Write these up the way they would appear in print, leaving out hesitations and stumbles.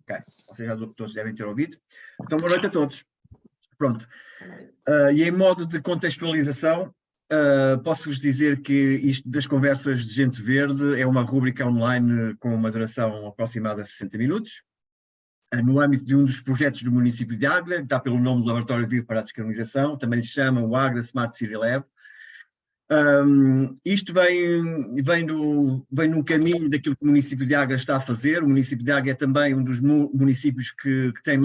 Ok, vocês já todos devem ter ouvido. Então, boa noite a todos. Pronto. E em modo de contextualização, posso-vos dizer que isto das conversas de gente verde é uma rúbrica online com uma duração aproximada de 60 minutos, no âmbito de um dos projetos do município de Águeda, que dá pelo nome de Laboratório Vivo para a Descarbonização, também se chama o Águeda Smart City Lab. Isto vem no caminho daquilo que o município de Águeda está a fazer. O município de Águeda é também um dos municípios que tem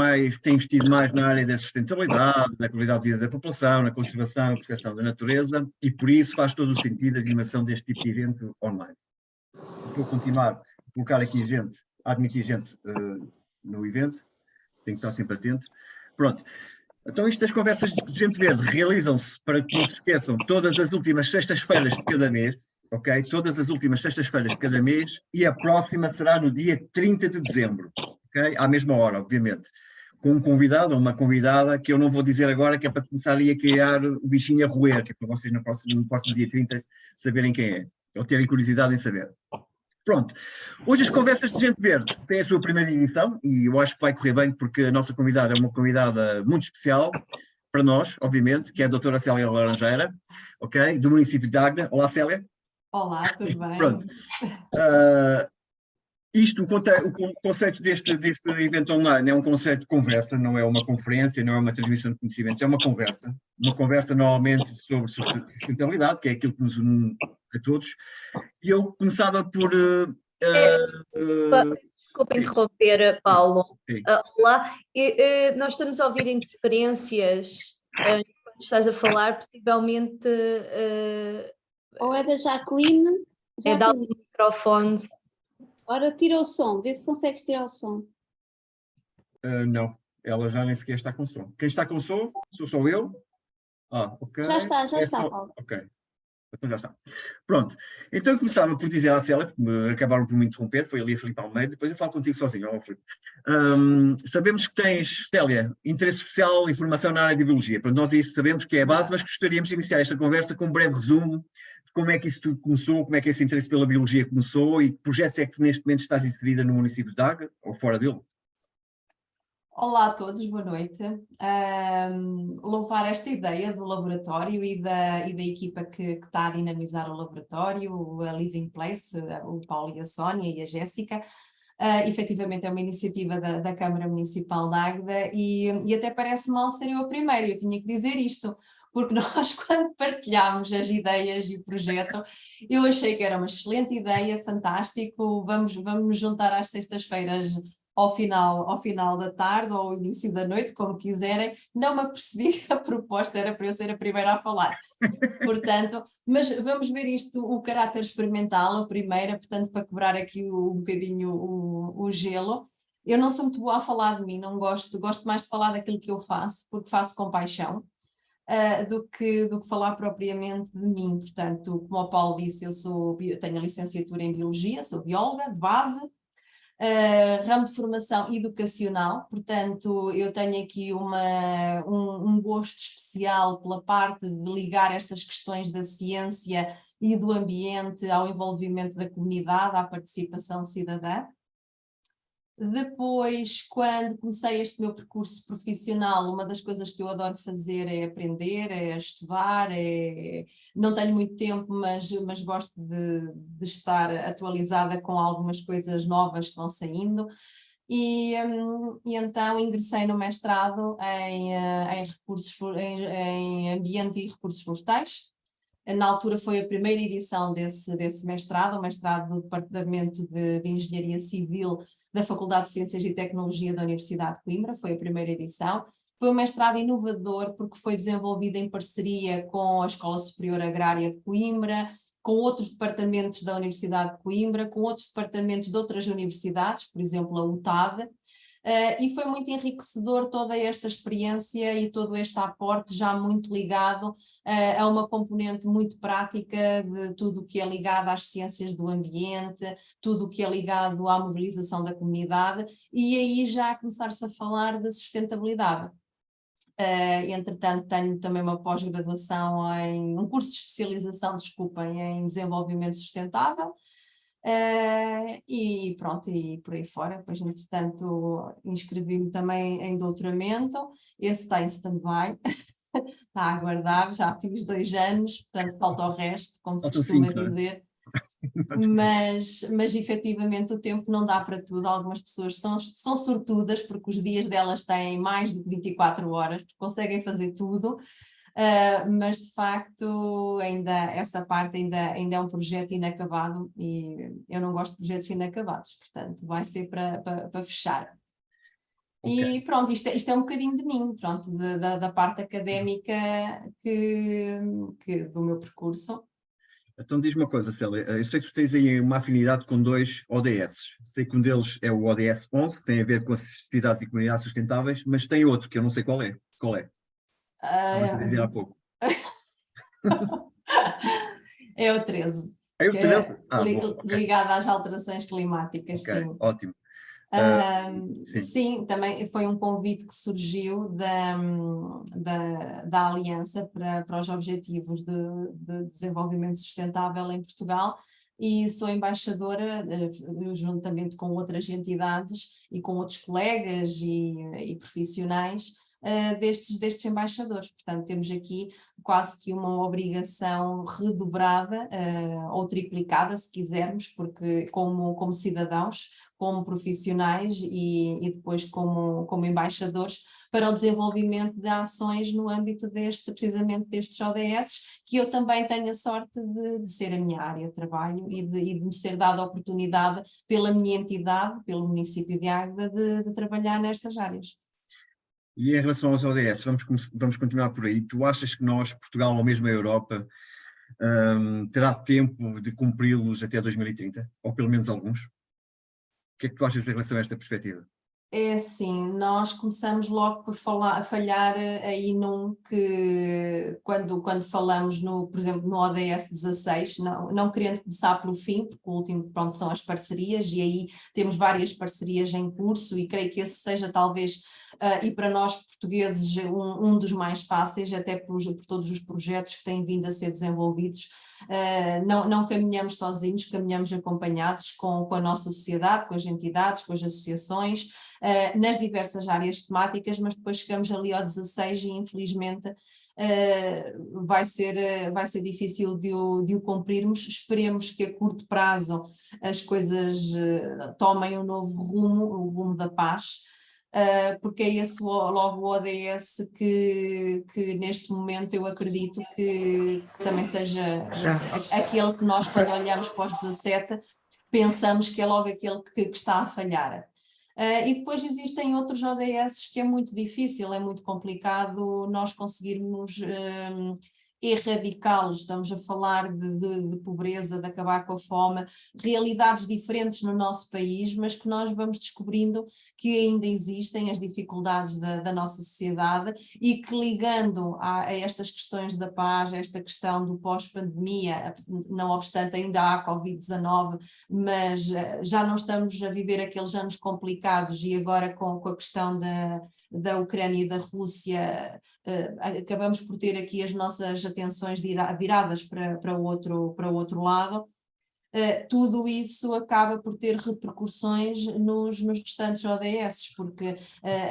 investido mais na área da sustentabilidade, na qualidade de vida da população, na conservação e proteção da natureza, e por isso faz todo o sentido a animação deste tipo de evento online. Vou continuar a colocar aqui gente, a admitir gente no evento, tenho que estar sempre atento. Pronto. Então, isto das conversas de gente verde realizam-se, para que não se esqueçam, todas as últimas sextas-feiras de cada mês, ok? Todas as últimas sextas-feiras de cada mês, e a próxima será no dia 30 de dezembro, ok? À mesma hora, obviamente. Com um convidado ou uma convidada, que eu não vou dizer agora, que é para começar ali a criar o bichinho a roer, que é para vocês no próximo dia 30 saberem quem é, ou terem curiosidade em saber. Pronto, hoje as conversas de gente verde têm a sua primeira edição e eu acho que vai correr bem porque a nossa convidada é uma convidada muito especial para nós, obviamente, que é a doutora Célia Laranjeira, ok, do município de Águeda. Olá, Célia. Olá, tudo bem? Pronto. O conceito deste evento online é um conceito de conversa, não é uma conferência, não é uma transmissão de conhecimentos, é uma conversa normalmente sobre sustentabilidade, que é aquilo que nos une a todos. E eu começava por... Desculpa interromper, Paulo. Sim. Olá, nós estamos a ouvir interferências enquanto estás a falar, possivelmente... Ou é da Jacqueline? É dar o microfone. Ora, tira o som, vê se consegues tirar o som. Não, ela já nem sequer está com som. Quem está com som sou só eu. Ok. Já está, Paulo. Ok, então já está. Pronto, então eu começava por dizer à Célia, porque acabaram por me interromper, foi ali a Filipe Almeida, depois eu falo contigo sozinho, Filipe. Sabemos que tens, Célia, interesse especial em formação na área de biologia. Para nós isso sabemos que é a base, mas gostaríamos de iniciar esta conversa com um breve resumo de como é que isso tudo começou, como é que esse interesse pela biologia começou e que projetos é que neste momento estás inserida no município de Águeda ou fora dele. Olá a todos, boa noite. Louvar esta ideia do laboratório e da equipa que está a dinamizar o laboratório, a Living Place, o Paulo e a Sónia e a Jéssica. Efetivamente é uma iniciativa da Câmara Municipal de Águeda e até parece mal ser eu a primeira, eu tinha que dizer isto, porque nós quando partilhámos as ideias e o projeto, eu achei que era uma excelente ideia, fantástico, vamos nos juntar às sextas-feiras ao final da tarde ou ao início da noite, como quiserem. Não me apercebi que a proposta era para eu ser a primeira a falar. Portanto, mas vamos ver isto, o caráter experimental, a primeira, portanto, para quebrar aqui um bocadinho o gelo. Eu não sou muito boa a falar de mim, não gosto mais de falar daquilo que eu faço, porque faço com paixão, do que falar propriamente de mim. Portanto, como o Paulo disse, tenho a licenciatura em Biologia, sou bióloga de base, ramo de formação educacional, portanto eu tenho aqui um gosto especial pela parte de ligar estas questões da ciência e do ambiente ao envolvimento da comunidade, à participação cidadã. Depois, quando comecei este meu percurso profissional, uma das coisas que eu adoro fazer é aprender, é estudar, não tenho muito tempo, mas gosto de estar atualizada com algumas coisas novas que vão saindo. E então ingressei no mestrado em Ambiente e Recursos Florestais. Na altura foi a primeira edição desse mestrado, o mestrado do Departamento de Engenharia Civil da Faculdade de Ciências e Tecnologia da Universidade de Coimbra, foi a primeira edição. Foi um mestrado inovador porque foi desenvolvido em parceria com a Escola Superior Agrária de Coimbra, com outros departamentos da Universidade de Coimbra, com outros departamentos de outras universidades, por exemplo a UTAD, e foi muito enriquecedor toda esta experiência e todo este aporte já muito ligado a uma componente muito prática de tudo o que é ligado às ciências do ambiente, tudo o que é ligado à mobilização da comunidade e aí já começar-se a falar de sustentabilidade. Entretanto, tenho também uma pós-graduação um curso de especialização, desculpem, em desenvolvimento sustentável. E pronto, e por aí fora. Depois, entretanto, inscrevi-me também em doutoramento, esse está em stand-by, está a aguardar, já fiz 2 anos, portanto falta o resto, como se Faltam costuma 5, não é? dizer. Mas efetivamente o tempo não dá para tudo. Algumas pessoas são sortudas porque os dias delas têm mais do que 24 horas, porque conseguem fazer tudo, mas de facto ainda essa parte ainda é um projeto inacabado e eu não gosto de projetos inacabados, portanto vai ser para fechar. Ok. E pronto, isto é um bocadinho de mim, pronto, da parte académica do meu percurso. Então diz-me uma coisa, Célia, eu sei que tu tens aí uma afinidade com 2 ODS. Sei que um deles é o ODS 11, que tem a ver com as cidades e comunidades sustentáveis, mas tem outro que eu não sei qual é. Qual é? Estavas a dizer há pouco. É o 13, É o que 13? é Bom, ok. ligado às alterações climáticas, Ok, sim. ótimo. Sim, Sim, também foi um convite que surgiu da Aliança para os Objetivos de Desenvolvimento Sustentável em Portugal, e sou embaixadora, juntamente com outras entidades e com outros colegas e profissionais, destes embaixadores. Portanto, temos aqui quase que uma obrigação redobrada, ou triplicada, se quisermos, porque como cidadãos, como profissionais e depois como embaixadores, para o desenvolvimento de ações no âmbito precisamente destes ODS, que eu também tenho a sorte de ser a minha área de trabalho e de me ser dada a oportunidade pela minha entidade, pelo município de Águeda, de trabalhar nestas áreas. e em relação aos ODS, vamos continuar por aí. Tu achas que nós, Portugal ou mesmo a Europa, terá tempo de cumpri-los até 2030? Ou pelo menos alguns? O que é que tu achas em relação a esta perspectiva? É assim, nós começamos logo por falhar aí num que, quando falamos, por exemplo, no ODS 16, não querendo começar pelo fim, porque o último, pronto, são as parcerias, e aí temos várias parcerias em curso, e creio que esse seja talvez, e para nós portugueses, um dos mais fáceis, até por todos os projetos que têm vindo a ser desenvolvidos. Não caminhamos sozinhos, caminhamos acompanhados com a nossa sociedade, com as entidades, com as associações, nas diversas áreas temáticas, mas depois chegamos ali ao 16 e infelizmente vai ser difícil de o cumprirmos. Esperemos que a curto prazo as coisas tomem um novo rumo, o rumo da paz, porque é esse logo o ODS que neste momento eu acredito que também seja aquele que nós, quando olhamos para os 17, pensamos que é logo aquele que está a falhar. E depois existem outros ODS que é muito difícil, é muito complicado nós conseguirmos erradicá-los. Estamos a falar de pobreza, de acabar com a fome, realidades diferentes no nosso país, mas que nós vamos descobrindo que ainda existem as dificuldades da nossa sociedade, e que, ligando a estas questões da paz, a esta questão do pós-pandemia, não obstante ainda há Covid-19, mas já não estamos a viver aqueles anos complicados, e agora com a questão da Ucrânia e da Rússia, acabamos por ter aqui as nossas atenções viradas para o outro lado. Tudo isso acaba por ter repercussões nos restantes ODS, porque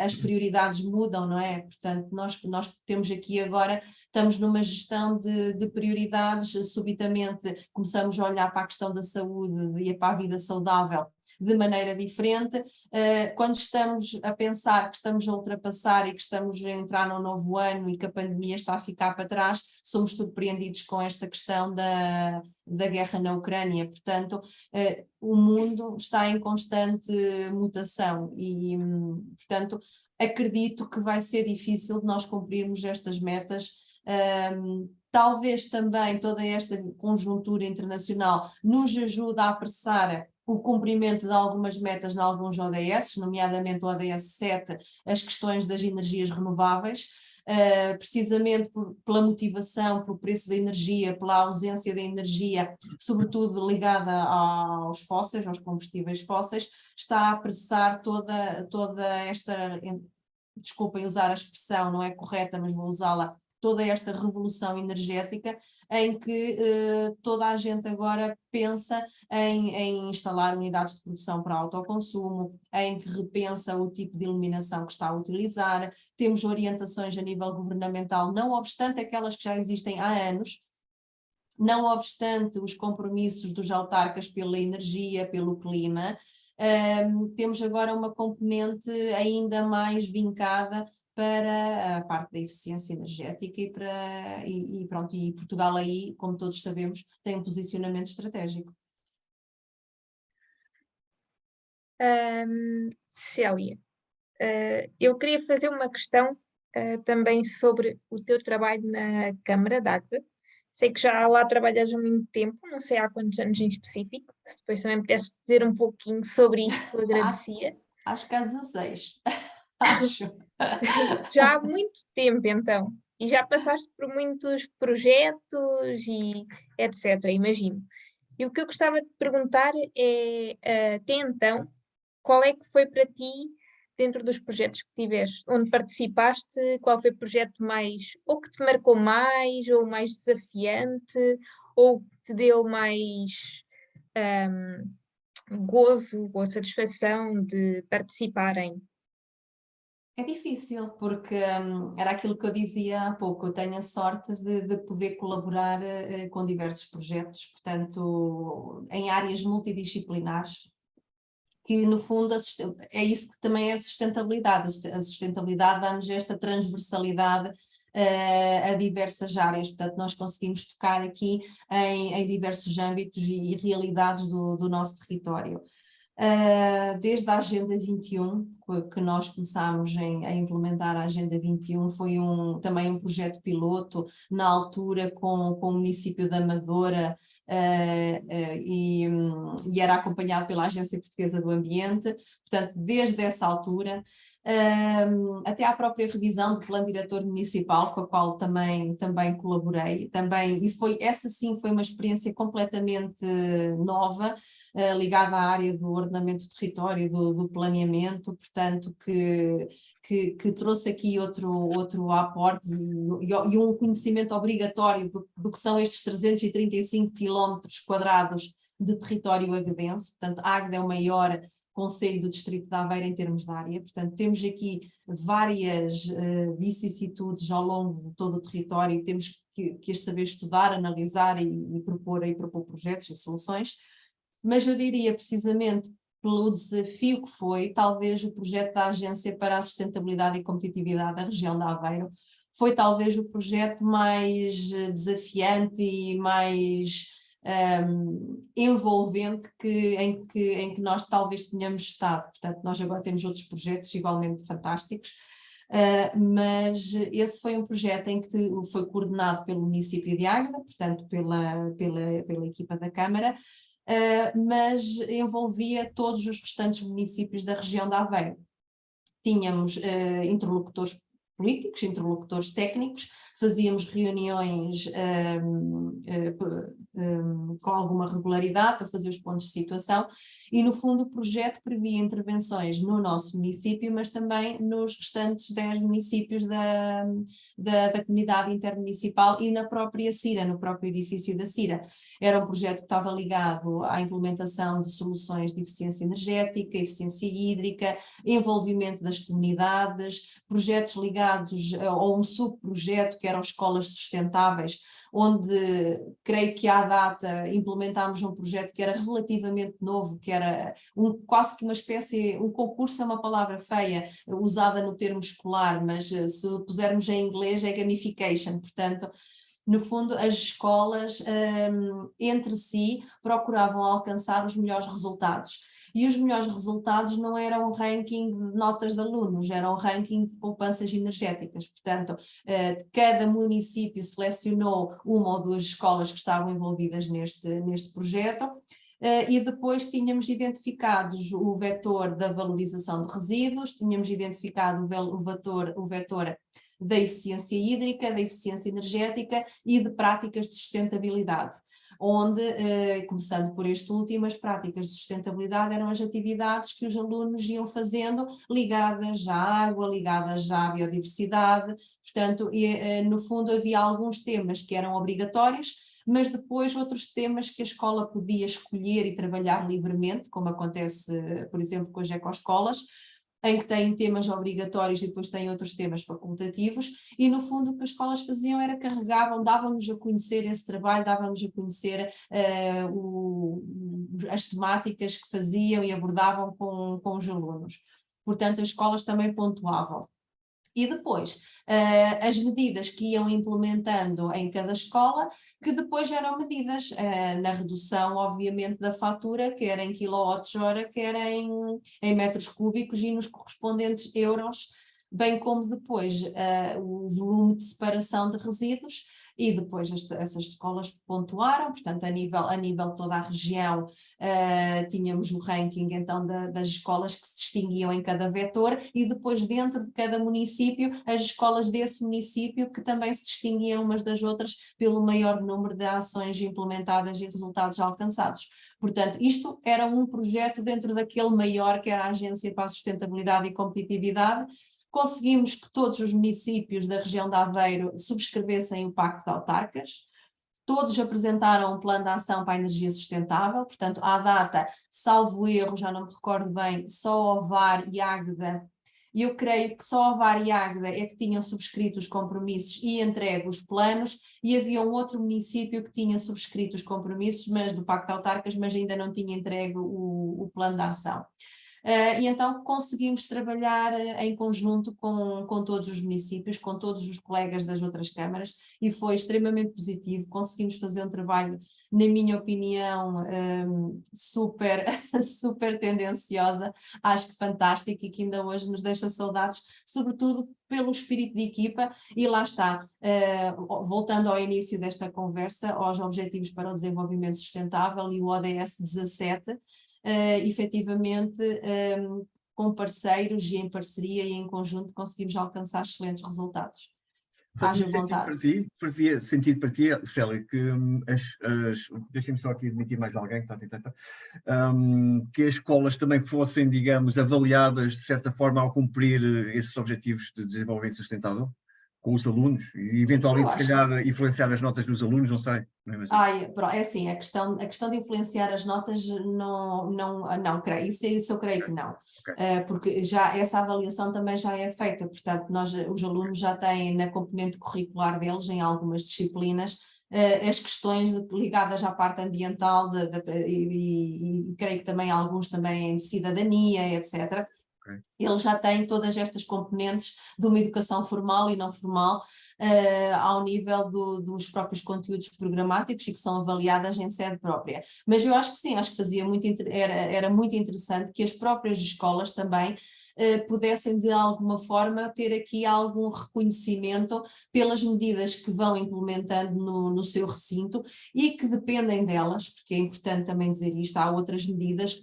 as prioridades mudam, não é? Portanto, nós temos aqui agora, estamos numa gestão de prioridades, subitamente começamos a olhar para a questão da saúde e para a vida saudável de maneira diferente. Quando estamos a pensar que estamos a ultrapassar e que estamos a entrar num novo ano e que a pandemia está a ficar para trás, somos surpreendidos com esta questão da guerra na Ucrânia. Portanto, o mundo está em constante mutação e, portanto, acredito que vai ser difícil de nós cumprirmos estas metas. Talvez também toda esta conjuntura internacional nos ajude a apressar o cumprimento de algumas metas em alguns ODS, nomeadamente o ODS 7, as questões das energias renováveis, precisamente pela motivação, pelo preço da energia, pela ausência da energia, sobretudo ligada aos fósseis, aos combustíveis fósseis, está a apressar toda esta, desculpem usar a expressão, não é correta, mas vou usá-la, toda esta revolução energética em que toda a gente agora pensa em instalar unidades de produção para autoconsumo, em que repensa o tipo de iluminação que está a utilizar. Temos orientações a nível governamental, não obstante aquelas que já existem há anos, não obstante os compromissos dos autarcas pela energia, pelo clima, temos agora uma componente ainda mais vincada para a parte da eficiência energética e pronto, e Portugal aí, como todos sabemos, tem um posicionamento estratégico. Célia, eu queria fazer uma questão também sobre o teu trabalho na Câmara de Águeda. Sei que já lá trabalhas há muito tempo, não sei há quantos anos em específico, se depois também pudeste dizer um pouquinho sobre isso, agradecia. Acho que há 16, acho. Já há muito tempo então, e já passaste por muitos projetos e etc, imagino. E o que eu gostava de perguntar é, até então, qual é que foi para ti, dentro dos projetos que tiveste, onde participaste, qual foi o projeto mais, ou que te marcou mais, ou mais desafiante, ou que te deu mais gozo ou satisfação de participarem? É difícil, porque era aquilo que eu dizia há pouco, eu tenho a sorte de poder colaborar com diversos projetos, portanto, em áreas multidisciplinares, que no fundo é isso que também é a sustentabilidade. A sustentabilidade dá-nos esta transversalidade a diversas áreas, portanto nós conseguimos tocar aqui em diversos âmbitos e realidades do nosso território. Desde a Agenda 21, que nós começámos a implementar a Agenda 21, foi também um projeto piloto, na altura com o município da Amadora, e era acompanhado pela Agência Portuguesa do Ambiente. Portanto, desde essa altura, até à própria revisão do Plano Diretor Municipal, com a qual também colaborei, e essa sim foi uma experiência completamente nova, ligada à área do ordenamento do território, do planeamento, portanto que trouxe aqui outro aporte e um conhecimento obrigatório do que são estes 335 km² de território aguedense. Portanto, Águeda é o maior concelho do distrito de Aveiro em termos de área, portanto temos aqui várias vicissitudes ao longo de todo o território e temos que as saber estudar, analisar e propor projetos e soluções. Mas eu diria precisamente pelo desafio que foi, talvez o projeto da Agência para a Sustentabilidade e Competitividade da região de Aveiro foi talvez o projeto mais desafiante e mais envolvente em que nós talvez tenhamos estado. Portanto, nós agora temos outros projetos igualmente fantásticos, mas esse foi um projeto em que foi coordenado pelo município de Águeda, portanto pela equipa da Câmara, mas envolvia todos os restantes municípios da região de Aveiro. Tínhamos interlocutores políticos, interlocutores técnicos, fazíamos reuniões com alguma regularidade para fazer os pontos de situação e no fundo o projeto previa intervenções no nosso município, mas também nos restantes 10 municípios da comunidade intermunicipal e na própria CIRA, no próprio edifício da CIRA. Era um projeto que estava ligado à implementação de soluções de eficiência energética, eficiência hídrica, envolvimento das comunidades, projetos ligados a um subprojeto que eram escolas sustentáveis, onde creio que à data implementámos um projeto que era relativamente novo, que era quase que uma espécie, um concurso é uma palavra feia, usada no termo escolar, mas se pusermos em inglês é gamification, portanto no fundo as escolas entre si procuravam alcançar os melhores resultados. E os melhores resultados não eram um ranking de notas de alunos, era um ranking de poupanças energéticas. Portanto, cada município selecionou uma ou duas escolas que estavam envolvidas neste projeto, e depois tínhamos identificados o vetor da valorização de resíduos, tínhamos identificado o vetor da eficiência hídrica, da eficiência energética e de práticas de sustentabilidade. onde, começando por este último, as práticas de sustentabilidade eram as atividades que os alunos iam fazendo ligadas à água, ligadas à biodiversidade, portanto, no fundo havia alguns temas que eram obrigatórios, mas depois outros temas que a escola podia escolher e trabalhar livremente, como acontece, por exemplo, com as ecoescolas, em que têm temas obrigatórios e depois têm outros temas facultativos, e no fundo o que as escolas faziam era carregavam, davam-nos a conhecer esse trabalho, davam-nos a conhecer as temáticas que faziam e abordavam com os alunos. Portanto, as escolas também pontuavam. E depois, as medidas que iam implementando em cada escola, que depois eram medidas na redução, obviamente, da fatura, quer em quilowatts-hora, quer em metros cúbicos e nos correspondentes euros, bem como depois o volume de separação de resíduos, e depois essas escolas pontuaram, portanto a nível de toda a região tínhamos o ranking então das escolas que se distinguiam em cada vetor, e depois dentro de cada município, as escolas desse município que também se distinguiam umas das outras pelo maior número de ações implementadas e resultados alcançados. Portanto, isto era um projeto dentro daquele maior que era a Agência para a Sustentabilidade e Competitividade. Conseguimos que todos os municípios da região de Aveiro subscrevessem o Pacto de Autarcas, todos apresentaram um plano de ação para a energia sustentável, portanto, à data, salvo erro, já não me recordo bem, só Ovar e Águeda, e eu creio que só Ovar e Águeda é que tinham subscrito os compromissos e entregue os planos, e havia um outro município que tinha subscrito os compromissos, mas do Pacto de Autarcas, mas ainda não tinha entregue o plano de ação. E então conseguimos trabalhar em conjunto com todos os municípios, com todos os colegas das outras câmaras, e foi extremamente positivo. Conseguimos fazer um trabalho, na minha opinião, super, super tendenciosa, acho que fantástico, e que ainda hoje nos deixa saudades, sobretudo pelo espírito de equipa. E lá está, voltando ao início desta conversa, aos Objetivos para o Desenvolvimento Sustentável e o ODS 17, efetivamente, com parceiros e em parceria e em conjunto conseguimos alcançar excelentes resultados. Fazia sentido para ti, Célia, que deixem-me só aqui admitir mais alguém que está a tentar, que as escolas também fossem, digamos, avaliadas de certa forma ao cumprir esses objetivos de desenvolvimento sustentável com os alunos e eventualmente se calhar influenciar as notas dos alunos, não sei. É assim, a questão de influenciar as notas não creio, isso eu creio que não, Okay. porque já essa avaliação também já é feita, portanto os alunos já têm na componente curricular deles, em algumas disciplinas, as questões ligadas à parte ambiental e creio que também alguns também de cidadania, etc. Ele já tem todas estas componentes de uma educação formal e não formal, ao nível dos próprios conteúdos programáticos, e que são avaliadas em sede própria. Mas eu acho que sim, acho que era muito interessante que as próprias escolas também pudessem de alguma forma ter aqui algum reconhecimento pelas medidas que vão implementando no seu recinto e que dependem delas, porque é importante também dizer isto, há outras medidas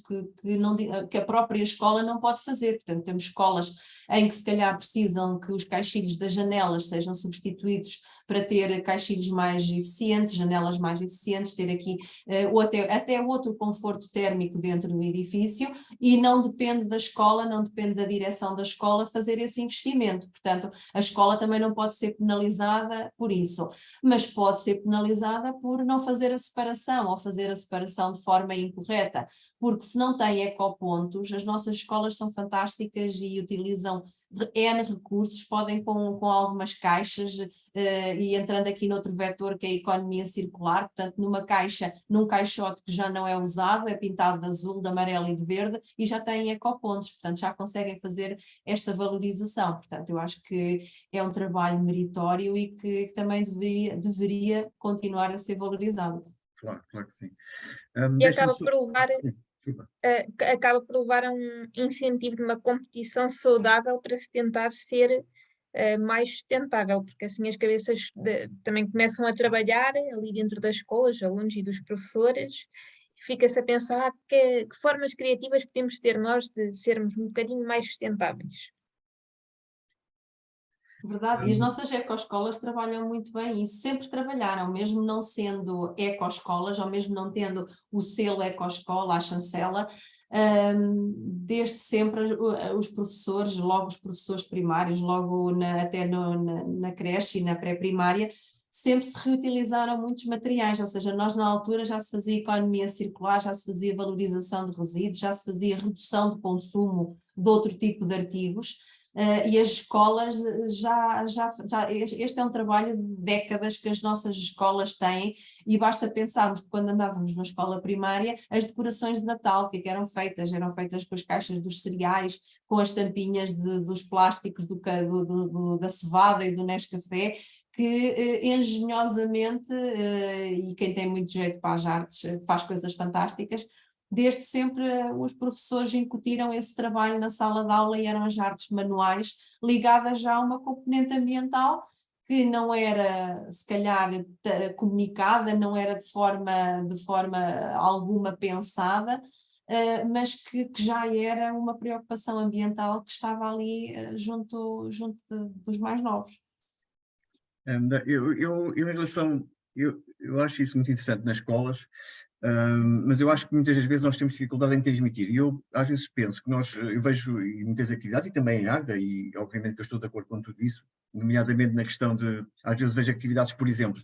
que a própria escola não pode fazer. Portanto, temos escolas em que se calhar precisam que os caixilhos das janelas sejam substituídos para ter caixilhos mais eficientes, janelas mais eficientes, ter aqui ou até outro conforto térmico dentro do edifício, e não depende da escola, não depende da direção da escola fazer esse investimento. Portanto, a escola também não pode ser penalizada por isso, mas pode ser penalizada por não fazer a separação ou fazer a separação de forma incorreta, porque se não tem ecopontos, as nossas escolas são fantásticas e utilizam N recursos, podem com algumas caixas, e entrando aqui noutro vetor que é a economia circular, portanto num caixote que já não é usado, é pintado de azul, de amarelo e de verde, e já tem ecopontos, portanto já conseguem fazer esta valorização. Portanto, eu acho que é um trabalho meritório e que também deveria continuar a ser valorizado. Claro que sim. E acaba por levar a um incentivo de uma competição saudável para se tentar ser mais sustentável, porque assim as cabeças também começam a trabalhar ali dentro das escolas, alunos e dos professores, e fica-se a pensar que formas criativas podemos ter nós de sermos um bocadinho mais sustentáveis. Verdade, e as nossas ecoescolas trabalham muito bem e sempre trabalharam, mesmo não sendo ecoescolas, ou mesmo não tendo o selo ecoescola, a chancela, desde sempre os professores, logo os professores primários, logo até na creche e na pré-primária, sempre se reutilizaram muitos materiais, ou seja, nós na altura já se fazia economia circular, já se fazia valorização de resíduos, já se fazia redução de consumo de outro tipo de artigos. E as escolas este é um trabalho de décadas que as nossas escolas têm, e basta pensarmos que quando andávamos na escola primária, as decorações de Natal que eram feitas com as caixas dos cereais, com as tampinhas dos plásticos da cevada e do Nescafé, que engenhosamente, e quem tem muito jeito para as artes faz coisas fantásticas. Desde sempre os professores incutiram esse trabalho na sala de aula e eram as artes manuais ligadas já a uma componente ambiental que não era, se calhar, comunicada, não era de forma alguma pensada, mas que já era uma preocupação ambiental que estava ali junto dos mais novos. Eu em relação, eu acho isso muito interessante nas escolas, mas eu acho que muitas das vezes nós temos dificuldade em transmitir, e eu às vezes penso que eu vejo em muitas atividades, e também em AGDA, e obviamente que eu estou de acordo com tudo isso, nomeadamente na questão de, às vezes vejo atividades, por exemplo,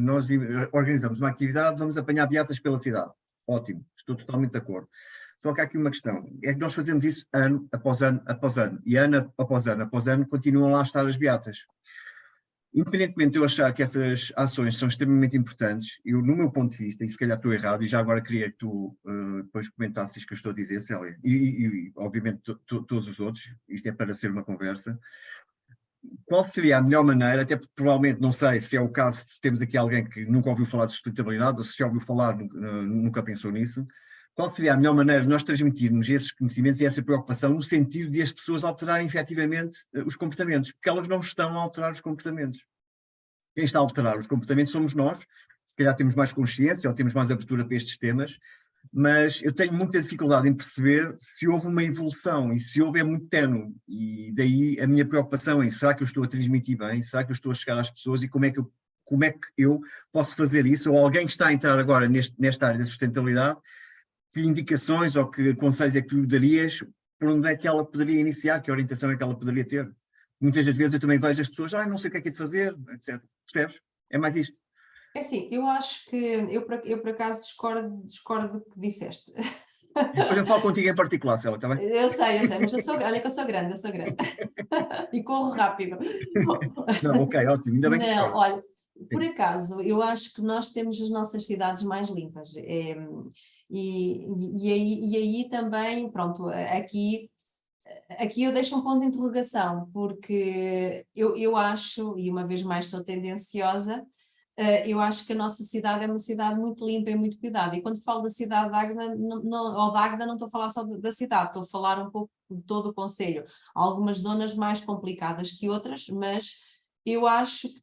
nós organizamos uma atividade, vamos apanhar beatas pela cidade, ótimo, estou totalmente de acordo. Só que há aqui uma questão, é que nós fazemos isso ano após ano, após ano, e ano após ano, continuam lá a estar as beatas. Independentemente de eu achar que essas ações são extremamente importantes, eu, no meu ponto de vista, e se calhar estou errado, e já agora queria que tu depois comentasses isso que eu estou a dizer, Célia, e obviamente todos os outros, isto é para ser uma conversa, qual seria a melhor maneira, até porque provavelmente, não sei se é o caso, se temos aqui alguém que nunca ouviu falar de sustentabilidade, ou se já ouviu falar, nunca pensou nisso, qual seria a melhor maneira de nós transmitirmos esses conhecimentos e essa preocupação no sentido de as pessoas alterarem efetivamente os comportamentos, porque elas não estão a alterar os comportamentos. Quem está a alterar os comportamentos somos nós, se calhar temos mais consciência ou temos mais abertura para estes temas, mas eu tenho muita dificuldade em perceber se houve uma evolução, e se houve é muito ténue, e daí a minha preocupação em será que eu estou a transmitir bem, será que eu estou a chegar às pessoas e como é que eu posso fazer isso, ou alguém que está a entrar agora nesta área da sustentabilidade, que indicações ou que conselhos é que tu darias, por onde é que ela poderia iniciar, que orientação é que ela poderia ter? Muitas das vezes eu também vejo as pessoas, não sei o que é de fazer, etc. Percebes? É mais isto. É assim, eu acho que, eu por acaso discordo do que disseste. Depois eu falo contigo em particular, Célia, está bem? Eu sei, mas olha que eu sou grande, e corro rápido. Não, ok, ótimo, ainda bem que Não, discordas. olha, por acaso, eu acho que nós temos as nossas cidades mais limpas, e aí também, pronto, aqui eu deixo um ponto de interrogação, porque eu acho, e uma vez mais sou tendenciosa, eu acho que a nossa cidade é uma cidade muito limpa e muito cuidada, e quando falo da cidade de Águeda, ou de Águeda, não estou a falar só da cidade, estou a falar um pouco de todo o concelho. Há algumas zonas mais complicadas que outras, mas eu acho que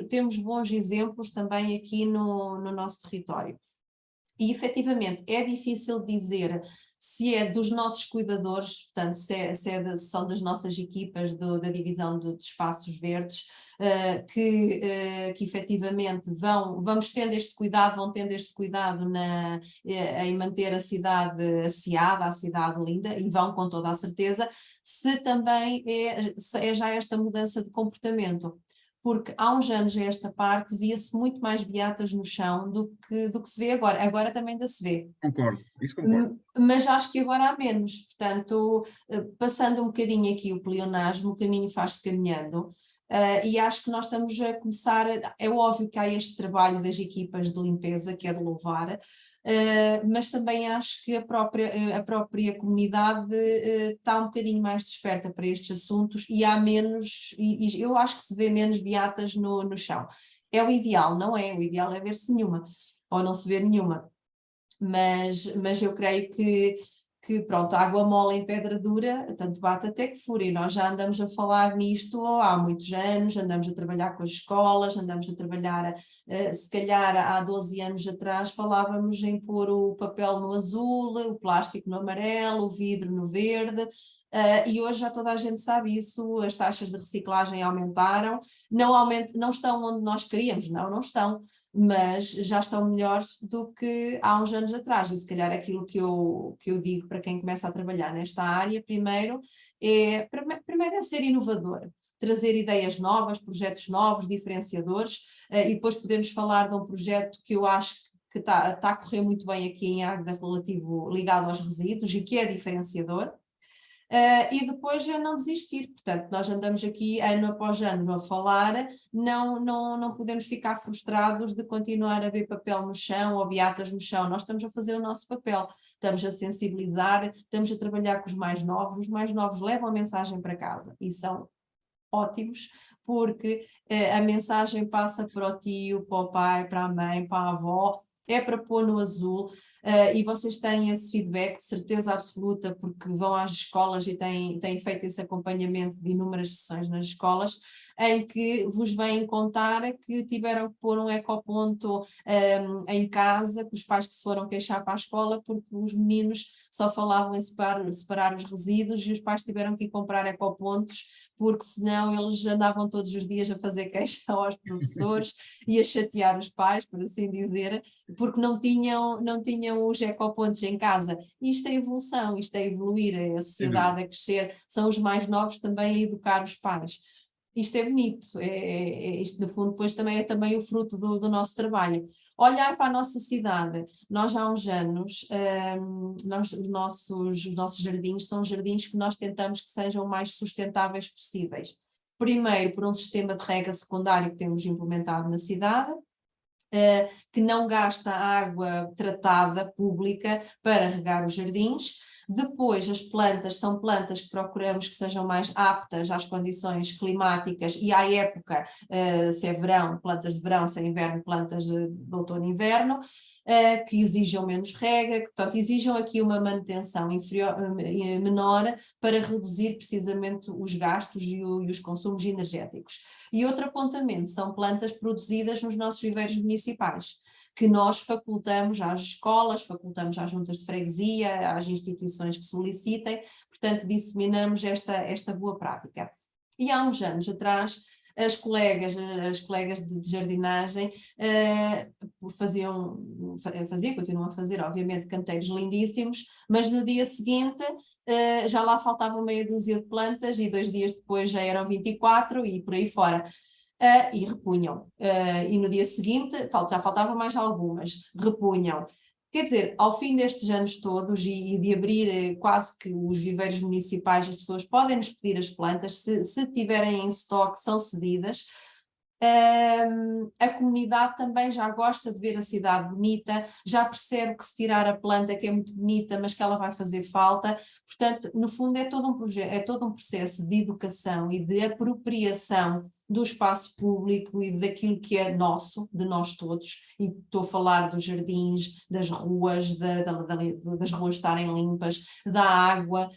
temos bons exemplos também aqui no nosso território. E efetivamente é difícil dizer se é dos nossos cuidadores, portanto, se são das nossas equipas da divisão de espaços verdes, que efetivamente vamos tendo este cuidado, vão tendo este cuidado em manter a cidade asseada, a cidade linda, e vão com toda a certeza, se também é já esta mudança de comportamento. Porque há uns anos a esta parte via-se muito mais beatas no chão do que se vê agora. Agora também ainda se vê. Concordo, isso concordo. Mas acho que agora há menos. Portanto, passando um bocadinho aqui o pleonasmo, o caminho faz-se caminhando. E acho que nós estamos a começar, é óbvio que há este trabalho das equipas de limpeza, que é de louvar, mas também acho que a própria comunidade está um bocadinho mais desperta para estes assuntos, e há menos, e eu acho que se vê menos beatas no chão. É o ideal, não é? O ideal é ver-se nenhuma, ou não se ver nenhuma, mas eu creio que que pronto, água mole em pedra dura, tanto bate até que fura, e nós já andamos a falar nisto há muitos anos, andamos a trabalhar com as escolas, andamos a trabalhar, se calhar há 12 anos atrás falávamos em pôr o papel no azul, o plástico no amarelo, o vidro no verde, e hoje já toda a gente sabe isso, as taxas de reciclagem aumentaram, não estão onde nós queríamos, não estão, mas já estão melhores do que há uns anos atrás, e se calhar aquilo que eu digo para quem começa a trabalhar nesta área, primeiro é ser inovador, trazer ideias novas, projetos novos, diferenciadores, e depois podemos falar de um projeto que eu acho que está a correr muito bem aqui em Águeda, relativo, ligado aos resíduos e que é diferenciador. E depois é não desistir, portanto nós andamos aqui ano após ano a falar, não podemos ficar frustrados de continuar a ver papel no chão ou beatas no chão, nós estamos a fazer o nosso papel, estamos a sensibilizar, estamos a trabalhar com os mais novos levam a mensagem para casa e são ótimos, porque a mensagem passa para o tio, para o pai, para a mãe, para a avó, é para pôr no azul, e vocês têm esse feedback de certeza absoluta, porque vão às escolas e têm feito esse acompanhamento de inúmeras sessões nas escolas, em que vos vêm contar que tiveram que pôr um ecoponto em casa, que os pais que se foram queixar para a escola, porque os meninos só falavam em separar os resíduos e os pais tiveram que ir comprar ecopontos, porque senão eles andavam todos os dias a fazer queixa aos professores e a chatear os pais, por assim dizer, porque não tinham os ecopontos em casa. Isto é evolução, isto é evoluir, é a sociedade a crescer, são os mais novos também a educar os pais. Isto é bonito, isto no fundo depois também é também o fruto do nosso trabalho. Olhar para a nossa cidade, nós há uns anos, os nossos jardins são jardins que nós tentamos que sejam o mais sustentáveis possíveis. Primeiro, por um sistema de rega secundário que temos implementado na cidade, que não gasta água tratada pública para regar os jardins. Depois, as plantas são plantas que procuramos que sejam mais aptas às condições climáticas e à época, se é verão, plantas de verão, se é inverno, plantas de outono e inverno, que exijam menos regra, que portanto exijam aqui uma manutenção menor para reduzir precisamente os gastos e os consumos energéticos. E outro apontamento são plantas produzidas nos nossos viveiros municipais, que nós facultamos às escolas, facultamos às juntas de freguesia, às instituições que solicitem, portanto disseminamos esta boa prática. E há uns anos atrás, as colegas de jardinagem continuam a fazer, obviamente, canteiros lindíssimos, mas no dia seguinte já lá faltavam meia dúzia de plantas e 2 dias depois já eram 24 e por aí fora. E repunham. E no dia seguinte já faltavam mais algumas, repunham. Quer dizer, ao fim destes anos todos e de abrir quase que os viveiros municipais, as pessoas podem nos pedir as plantas, se tiverem em estoque são cedidas. A comunidade também já gosta de ver a cidade bonita, já percebe que se tirar a planta que é muito bonita, mas que ela vai fazer falta, portanto, no fundo é todo um processo de educação e de apropriação do espaço público e daquilo que é nosso, de nós todos, e estou a falar dos jardins, das ruas, das ruas estarem limpas, da água,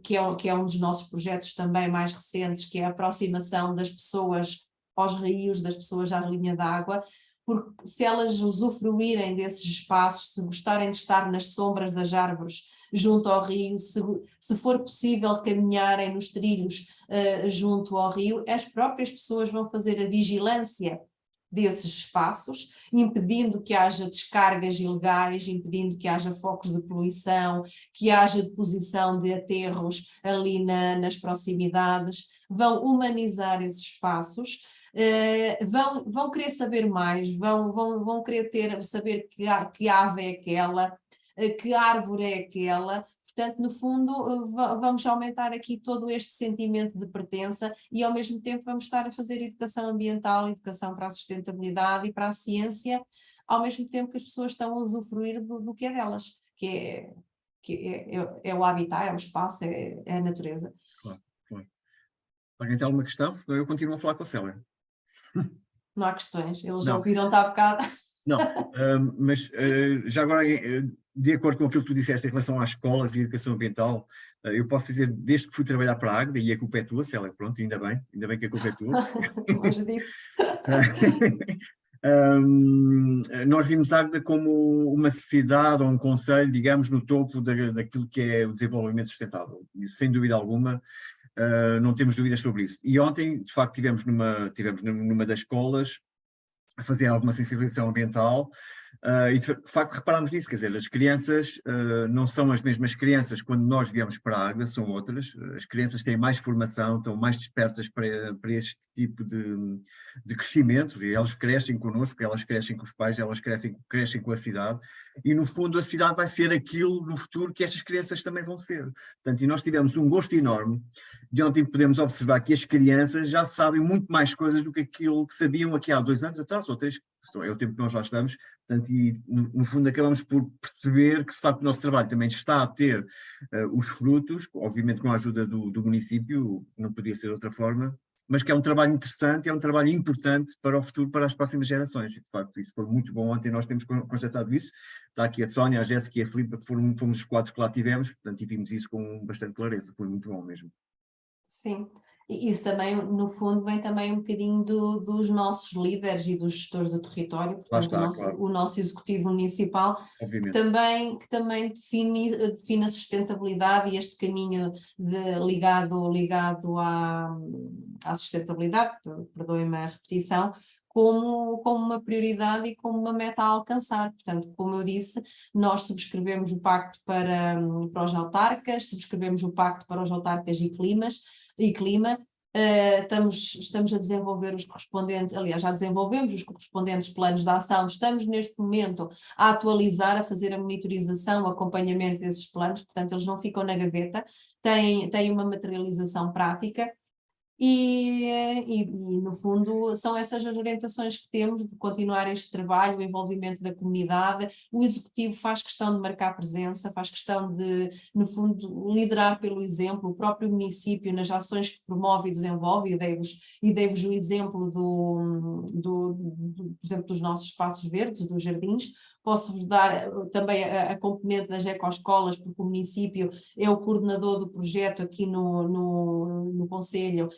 que é um dos nossos projetos também mais recentes, que é a aproximação das pessoas aos rios, das pessoas à linha d'água, porque se elas usufruírem desses espaços, se gostarem de estar nas sombras das árvores junto ao rio, se for possível caminharem nos trilhos junto ao rio, as próprias pessoas vão fazer a vigilância desses espaços, impedindo que haja descargas ilegais, impedindo que haja focos de poluição, que haja deposição de aterros ali nas proximidades, vão humanizar esses espaços. Vão querer saber mais, vão querer saber que ave é aquela, que árvore é aquela. Portanto, no fundo, vamos aumentar aqui todo este sentimento de pertença e, ao mesmo tempo, vamos estar a fazer educação ambiental, educação para a sustentabilidade e para a ciência, ao mesmo tempo que as pessoas estão a usufruir do que é delas, que é o habitat, é o espaço, é a natureza. Claro. Alguém tem alguma questão? Senão eu continuo a falar com a Célia. Não há questões, eles já ouviram-te há bocado. Não, mas já agora de acordo com aquilo que tu disseste em relação às escolas e educação ambiental, eu posso dizer, desde que fui trabalhar para a Águeda, e a culpa é tua, Célia, pronto, ainda bem que a culpa é tua. Longe disso. Nós vimos a Águeda como uma sociedade ou um concelho, digamos, no topo daquilo que é o desenvolvimento sustentável. E, sem dúvida alguma, não temos dúvidas sobre isso. E ontem, de facto, tivemos numa das escolas a fazer alguma sensibilização ambiental, e de facto reparámos nisso, quer dizer, as crianças não são as mesmas crianças quando nós viemos para a Águeda, são outras. As crianças têm mais formação, estão mais despertas para este tipo de crescimento, e elas crescem connosco, elas crescem com os pais, elas crescem com a cidade, e no fundo a cidade vai ser aquilo no futuro que estas crianças também vão ser. Portanto, e nós tivemos um gosto enorme de ontem podemos observar que as crianças já sabem muito mais coisas do que aquilo que sabiam aqui há 2 anos atrás, ou 3, é o tempo que nós lá estamos. Portanto, e no fundo acabamos por perceber que de facto o nosso trabalho também está a ter os frutos, obviamente com a ajuda do município, não podia ser de outra forma, mas que é um trabalho interessante, é um trabalho importante para o futuro, para as próximas gerações. E, de facto, isso foi muito bom. Ontem nós temos constatado isso. Está aqui a Sónia, a Jéssica e a Filipe, fomos os 4 que lá tivemos, portanto, e vimos isso com bastante clareza. Foi muito bom mesmo. Sim, e isso também, no fundo, vem também um bocadinho dos nossos líderes e dos gestores do território, portanto, Lá está, claro. o nosso executivo municipal, Obviamente. que também define a sustentabilidade e este caminho ligado à sustentabilidade, perdoem-me a repetição, como uma prioridade e como uma meta a alcançar. Portanto, como eu disse, nós subscrevemos o Pacto para os autarcas, subscrevemos o Pacto para os autarcas e clima. Estamos a desenvolver os correspondentes, aliás, já desenvolvemos os correspondentes planos de ação, estamos neste momento a atualizar, a fazer a monitorização, o acompanhamento desses planos, portanto eles não ficam na gaveta, têm uma materialização prática. E, no fundo, são essas as orientações que temos de continuar este trabalho, o envolvimento da comunidade. O Executivo faz questão de marcar presença, faz questão de, no fundo, liderar pelo exemplo, o próprio município nas ações que promove e desenvolve, e dei-vos o exemplo por exemplo, dos nossos espaços verdes, dos jardins. Posso-vos dar também a componente das ecoescolas, porque o município é o coordenador do projeto aqui no Conselho,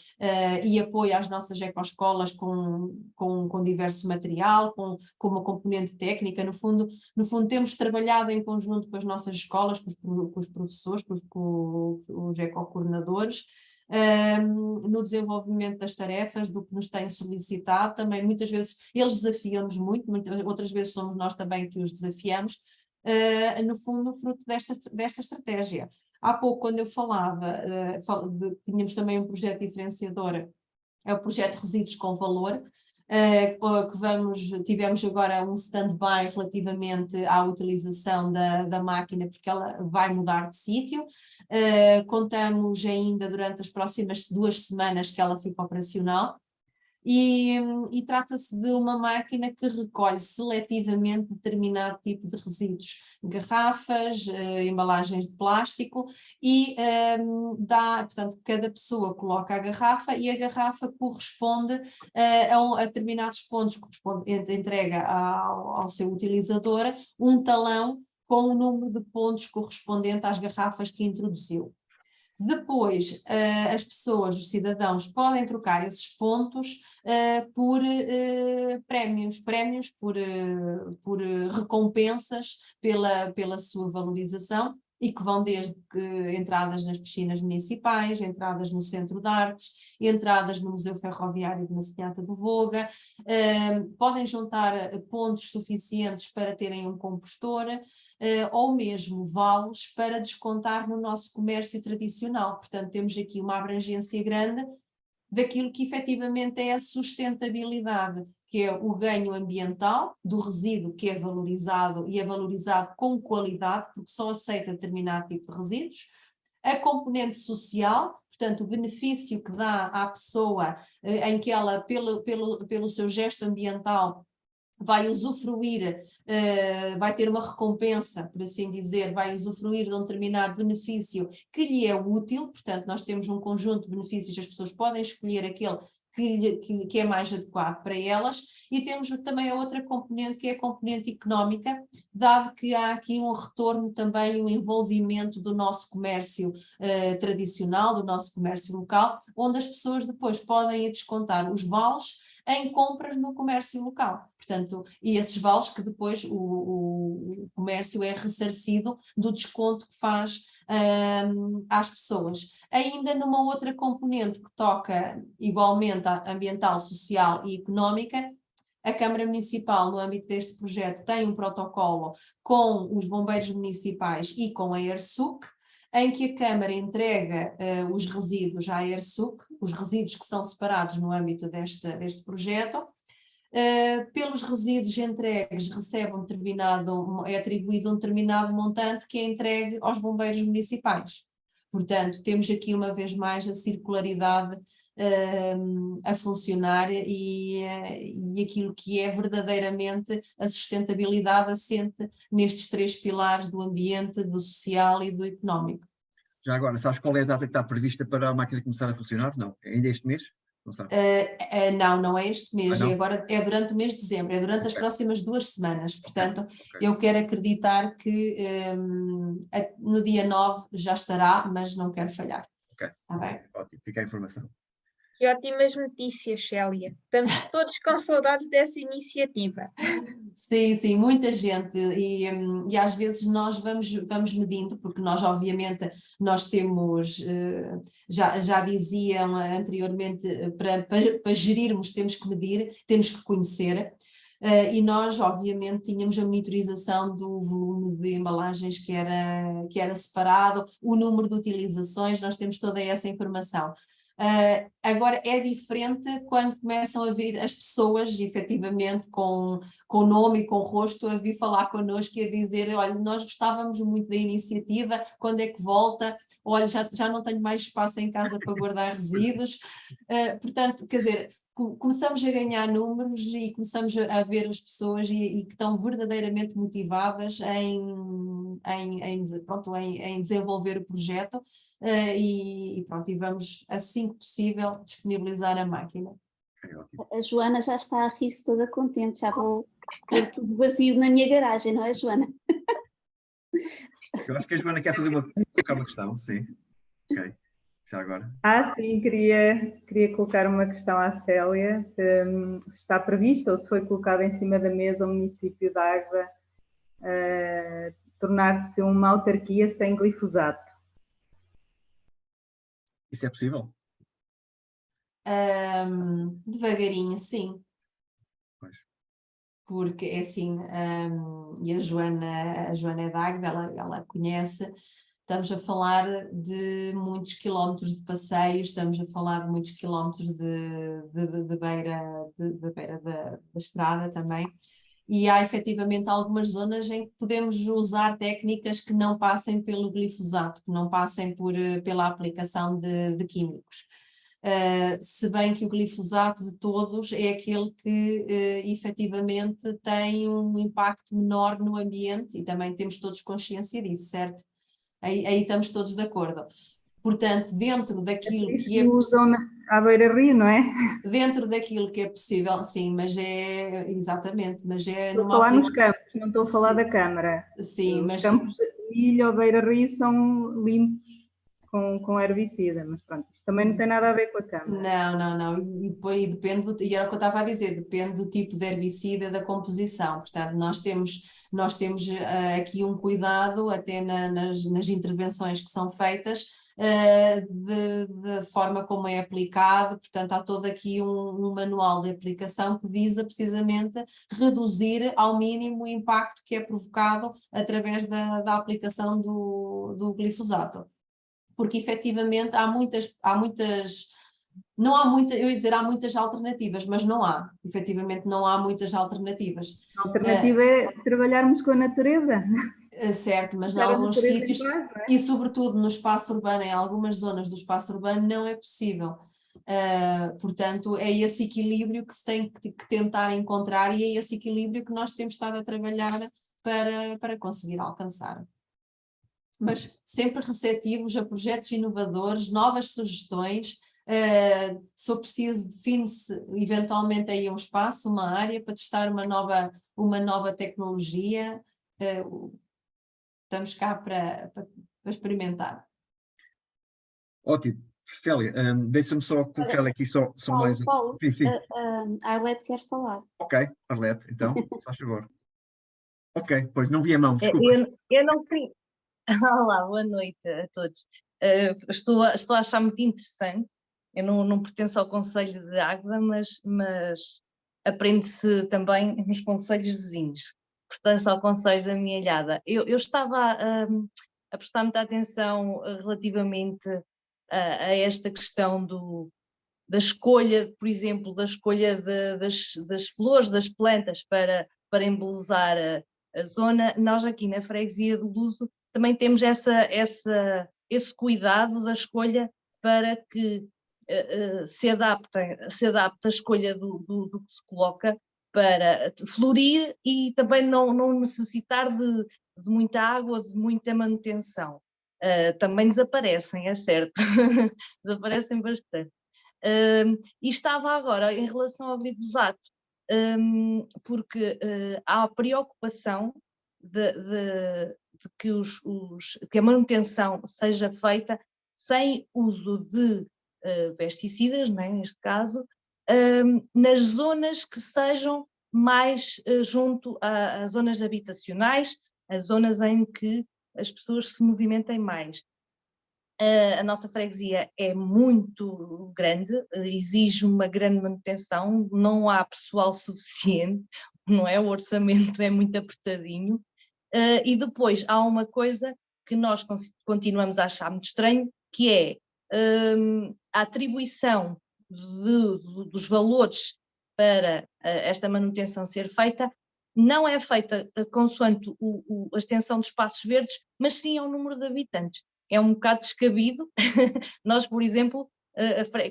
e apoia as nossas ecoescolas com diverso material, com uma componente técnica. No fundo, temos trabalhado em conjunto com as nossas escolas, com os professores, com os ecocoordenadores, no desenvolvimento das tarefas, do que nos têm solicitado. Também muitas vezes eles desafiam-nos muito, outras vezes somos nós também que os desafiamos, no fundo fruto desta estratégia. Há pouco, quando eu falava, tínhamos também um projeto diferenciador, é o projeto Resíduos com Valor, que tivemos agora um stand-by relativamente à utilização da máquina, porque ela vai mudar de sítio. Contamos ainda durante as próximas 2 semanas que ela fica operacional. E trata-se de uma máquina que recolhe seletivamente determinado tipo de resíduos, garrafas, embalagens de plástico, e portanto, cada pessoa coloca a garrafa e a garrafa corresponde a determinados pontos, entrega ao seu utilizador um talão com o número de pontos correspondente às garrafas que introduziu. Depois, as pessoas, os cidadãos, podem trocar esses pontos por prémios por recompensas pela sua valorização, e que vão desde entradas nas piscinas municipais, entradas no Centro de Artes, entradas no Museu Ferroviário de Massinhata do Voga, podem juntar pontos suficientes para terem um compostor, ou mesmo vales para descontar no nosso comércio tradicional. Portanto, temos aqui uma abrangência grande daquilo que efetivamente é a sustentabilidade, que é o ganho ambiental do resíduo que é valorizado, e é valorizado com qualidade, porque só aceita determinado tipo de resíduos, a componente social, portanto o benefício que dá à pessoa, em que ela, pelo seu gesto ambiental, vai usufruir, vai ter uma recompensa, por assim dizer, vai usufruir de um determinado benefício que lhe é útil. Portanto, nós temos um conjunto de benefícios, as pessoas podem escolher aquele que é mais adequado para elas, e temos também a outra componente, que é a componente económica, dado que há aqui um retorno também, um envolvimento do nosso comércio tradicional, do nosso comércio local, onde as pessoas depois podem descontar os vales em compras no comércio local. Portanto, e esses vales que depois o comércio é ressarcido do desconto que faz às pessoas. Ainda numa outra componente que toca igualmente a ambiental, social e económica, a Câmara Municipal, no âmbito deste projeto, tem um protocolo com os bombeiros municipais e com a ERSUC, em que a Câmara entrega os resíduos à ERSUC, os resíduos que são separados no âmbito deste projeto. Pelos resíduos entregues é atribuído um determinado montante que é entregue aos bombeiros municipais. Portanto, temos aqui uma vez mais a circularidade a funcionar e aquilo que é verdadeiramente a sustentabilidade assente nestes 3 pilares do ambiente, do social e do económico. Já agora, sabes qual é a data que está prevista para a máquina começar a funcionar? Não, é ainda este mês? Não sabes? Não é este mês, não? agora é durante o mês de dezembro, é durante as próximas 2 semanas, portanto Ok. eu quero acreditar que no dia 9 já estará, mas não quero falhar. Ok, Tá bem? ótimo, fica a informação. Que ótimas notícias, Célia. Estamos todos com saudades dessa iniciativa. Sim, muita gente e às vezes nós vamos medindo, porque nós obviamente nós temos, já diziam anteriormente, para gerirmos temos que medir, temos que conhecer, e nós obviamente tínhamos a monitorização do volume de embalagens que era separado, o número de utilizações, nós temos toda essa informação. Agora é diferente quando começam a vir as pessoas, efetivamente, com nome e com rosto, a vir falar connosco e a dizer, olha, nós gostávamos muito da iniciativa, quando é que volta? Olha, já não tenho mais espaço em casa para guardar resíduos. Portanto, quer dizer, começamos a ganhar números e começamos a ver as pessoas e que estão verdadeiramente motivadas em desenvolver o projeto. E vamos, assim que possível, disponibilizar a máquina. A Joana já está a rir-se toda contente, já vou pôr tudo vazio na minha garagem, não é, Joana? Eu acho que a Joana quer colocar uma questão, sim. Ok, já agora. Sim, queria colocar uma questão à Célia, se está previsto ou se foi colocado em cima da mesa o município de Águeda tornar-se uma autarquia sem glifosato. Isso é possível? Devagarinho, sim. Pois. Porque é assim, e a Joana é de Águeda, ela conhece, estamos a falar de muitos quilómetros de passeios, estamos a falar de muitos quilómetros de beira da estrada também, e há efetivamente algumas zonas em que podemos usar técnicas que não passem pelo glifosato, que não passem pela aplicação de químicos. Se bem que o glifosato de todos é aquele que efetivamente tem um impacto menor no ambiente e também temos todos consciência disso, certo? Aí estamos todos de acordo. Portanto, dentro daquilo que é usam à beira-rio, não é? Dentro daquilo que é possível, sim, mas exatamente, mas é Estou a falar nos campos, não estou a falar da Câmara. Sim, Os campos de ilha ou beira-rio são limpos com herbicida, mas pronto, isto também não tem nada a ver com a Câmara. Não, e depois depende, e era o que eu estava a dizer, depende do tipo de herbicida, da composição, portanto nós temos aqui um cuidado até nas intervenções que são feitas, de forma como é aplicado, portanto há todo aqui um manual de aplicação que visa precisamente reduzir ao mínimo o impacto que é provocado através da aplicação do glifosato. Porque efetivamente há muitas, não há muitas, eu ia dizer há muitas alternativas, mas não há, efetivamente não há muitas alternativas. A alternativa é trabalharmos com a natureza. Certo, mas em alguns sítios, e sobretudo no espaço urbano, em algumas zonas do espaço urbano não é possível. Portanto, é esse equilíbrio que se tem que tentar encontrar e é esse equilíbrio que nós temos estado a trabalhar para conseguir alcançar. Mas sempre receptivos a projetos inovadores, novas sugestões, se for preciso, define-se eventualmente aí um espaço, uma área para testar uma nova tecnologia. Estamos cá para experimentar. Ótimo. Célia, deixa-me só colocar aqui só mais... Paulo, Sim, sim. a Arlete quer falar. Ok, Arlete, então, faz favor. Ok, pois não vi a mão, desculpa. Eu não queria. Olá, boa noite a todos. Estou a achar muito interessante. Eu não pertenço ao Conselho de Águeda, mas aprende-se também nos concelhos vizinhos. Pertenço ao Conselho da Mielhada. Eu estava a prestar muita atenção relativamente a esta questão da escolha, por exemplo, da escolha das flores, das plantas para embelezar a zona. Nós aqui na freguesia do Luso também temos esse cuidado da escolha para que se adapte a escolha do que se coloca para florir e também não necessitar de muita água, de muita manutenção. Também desaparecem, é certo, desaparecem bastante. E estava agora em relação ao glifosato, porque há a preocupação de que a manutenção seja feita sem uso de pesticidas, não é, neste caso, nas zonas que sejam mais junto a zonas habitacionais, as zonas em que as pessoas se movimentem mais. A nossa freguesia é muito grande, exige uma grande manutenção, não há pessoal suficiente, não é? O orçamento é muito apertadinho. E depois há uma coisa que nós continuamos a achar muito estranho, que é a atribuição dos valores para esta manutenção ser feita, não é feita consoante a extensão dos espaços verdes, mas sim ao número de habitantes. É um bocado descabido. Nós, por exemplo,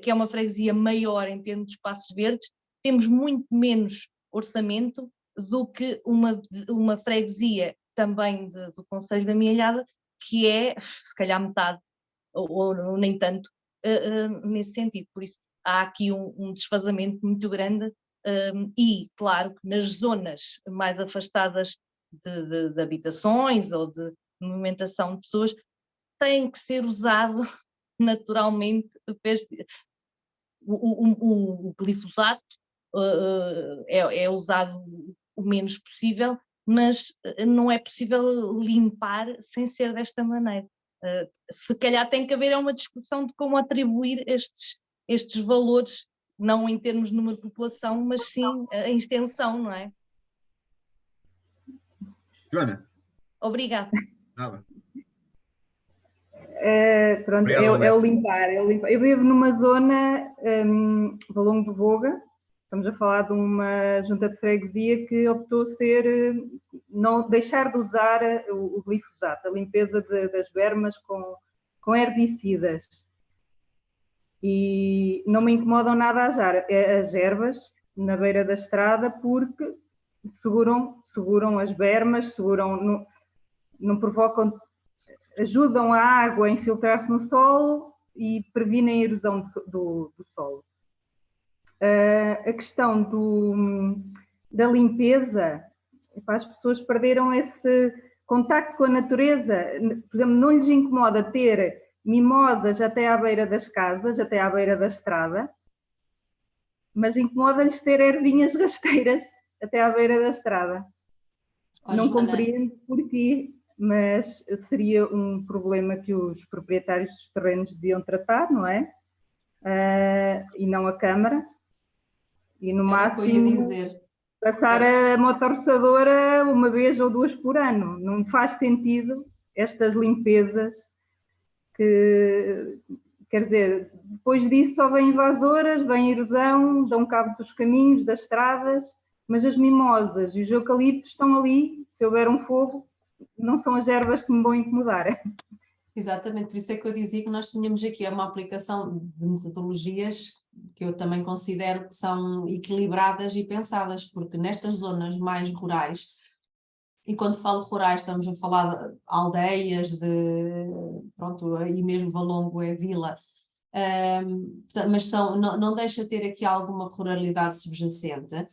que é uma freguesia maior em termos de espaços verdes, temos muito menos orçamento do que uma freguesia também do Conselho da Mielhada, que é, se calhar, metade, ou nem tanto, nesse sentido. Por isso, há aqui um desfazamento muito grande e, claro, que nas zonas mais afastadas de habitações ou de movimentação de pessoas, tem que ser usado naturalmente o glifosato, é usado o menos possível, mas não é possível limpar sem ser desta maneira. Se calhar tem que haver uma discussão de como atribuir estes valores, não em termos de número de população, mas sim em extensão, não é? Joana? Obrigada. Nada. Pronto, Obrigado, é o limpar. Eu vivo numa zona Valongo de Voga. Estamos a falar de uma junta de freguesia que optou não deixar de usar o glifosato, a limpeza das bermas com herbicidas. E não me incomodam nada as ervas na beira da estrada, porque seguram as bermas, não provocam, ajudam a água a infiltrar-se no solo e previnem a erosão do solo. A questão da limpeza, as pessoas perderam esse contacto com a natureza. Por exemplo, não lhes incomoda ter mimosas até à beira das casas, até à beira da estrada, mas incomoda-lhes ter ervinhas rasteiras até à beira da estrada. Não compreendo porquê, mas seria um problema que os proprietários dos terrenos deviam tratar, não é? E não a Câmara. E no máximo passar a motorroçadora uma vez ou duas por ano. Não faz sentido estas limpezas que, quer dizer, depois disso só vêm invasoras, vem erosão, dão cabo dos caminhos, das estradas, mas as mimosas e os eucaliptos estão ali, se houver um fogo, não são as ervas que me vão incomodar. Exatamente, por isso é que eu dizia que nós tínhamos aqui uma aplicação de metodologias que eu também considero que são equilibradas e pensadas, porque nestas zonas mais rurais, e quando falo rurais estamos a falar de aldeias, pronto, e mesmo Valongo é vila, mas não deixa de ter aqui alguma ruralidade subjacente.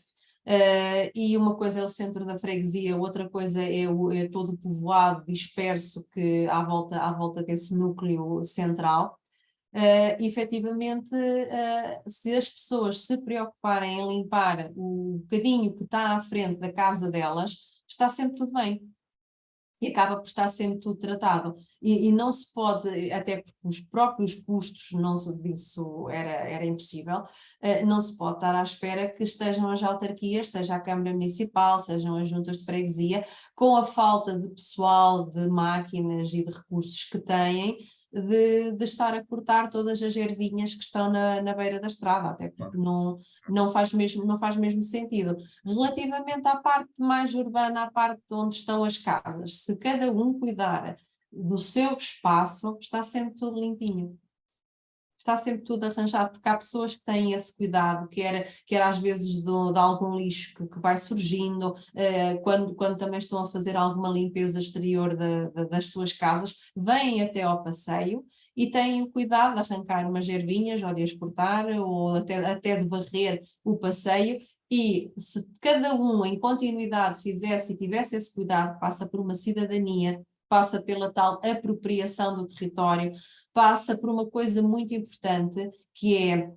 E uma coisa é o centro da freguesia, outra coisa é todo o povoado disperso que à volta desse núcleo central. Efetivamente, se as pessoas se preocuparem em limpar o bocadinho que está à frente da casa delas, está sempre tudo bem. E acaba por estar sempre tudo tratado. E não se pode, até porque os próprios custos disso era impossível, não se pode estar à espera que estejam as autarquias, seja a Câmara Municipal, sejam as juntas de freguesia, com a falta de pessoal, de máquinas e de recursos que têm, de estar a cortar todas as ervinhas que estão na beira da estrada, até porque não faz mesmo sentido. Relativamente à parte mais urbana, à parte onde estão as casas, se cada um cuidar do seu espaço, está sempre tudo limpinho. Está sempre tudo arranjado, porque há pessoas que têm esse cuidado, quer às vezes de algum lixo que vai surgindo, quando também estão a fazer alguma limpeza exterior das suas casas, vêm até ao passeio e têm o cuidado de arrancar umas ervinhas ou de as cortar ou até de varrer o passeio. E se cada um em continuidade fizesse e tivesse esse cuidado, passa por uma cidadania, passa pela tal apropriação do território, passa por uma coisa muito importante que é,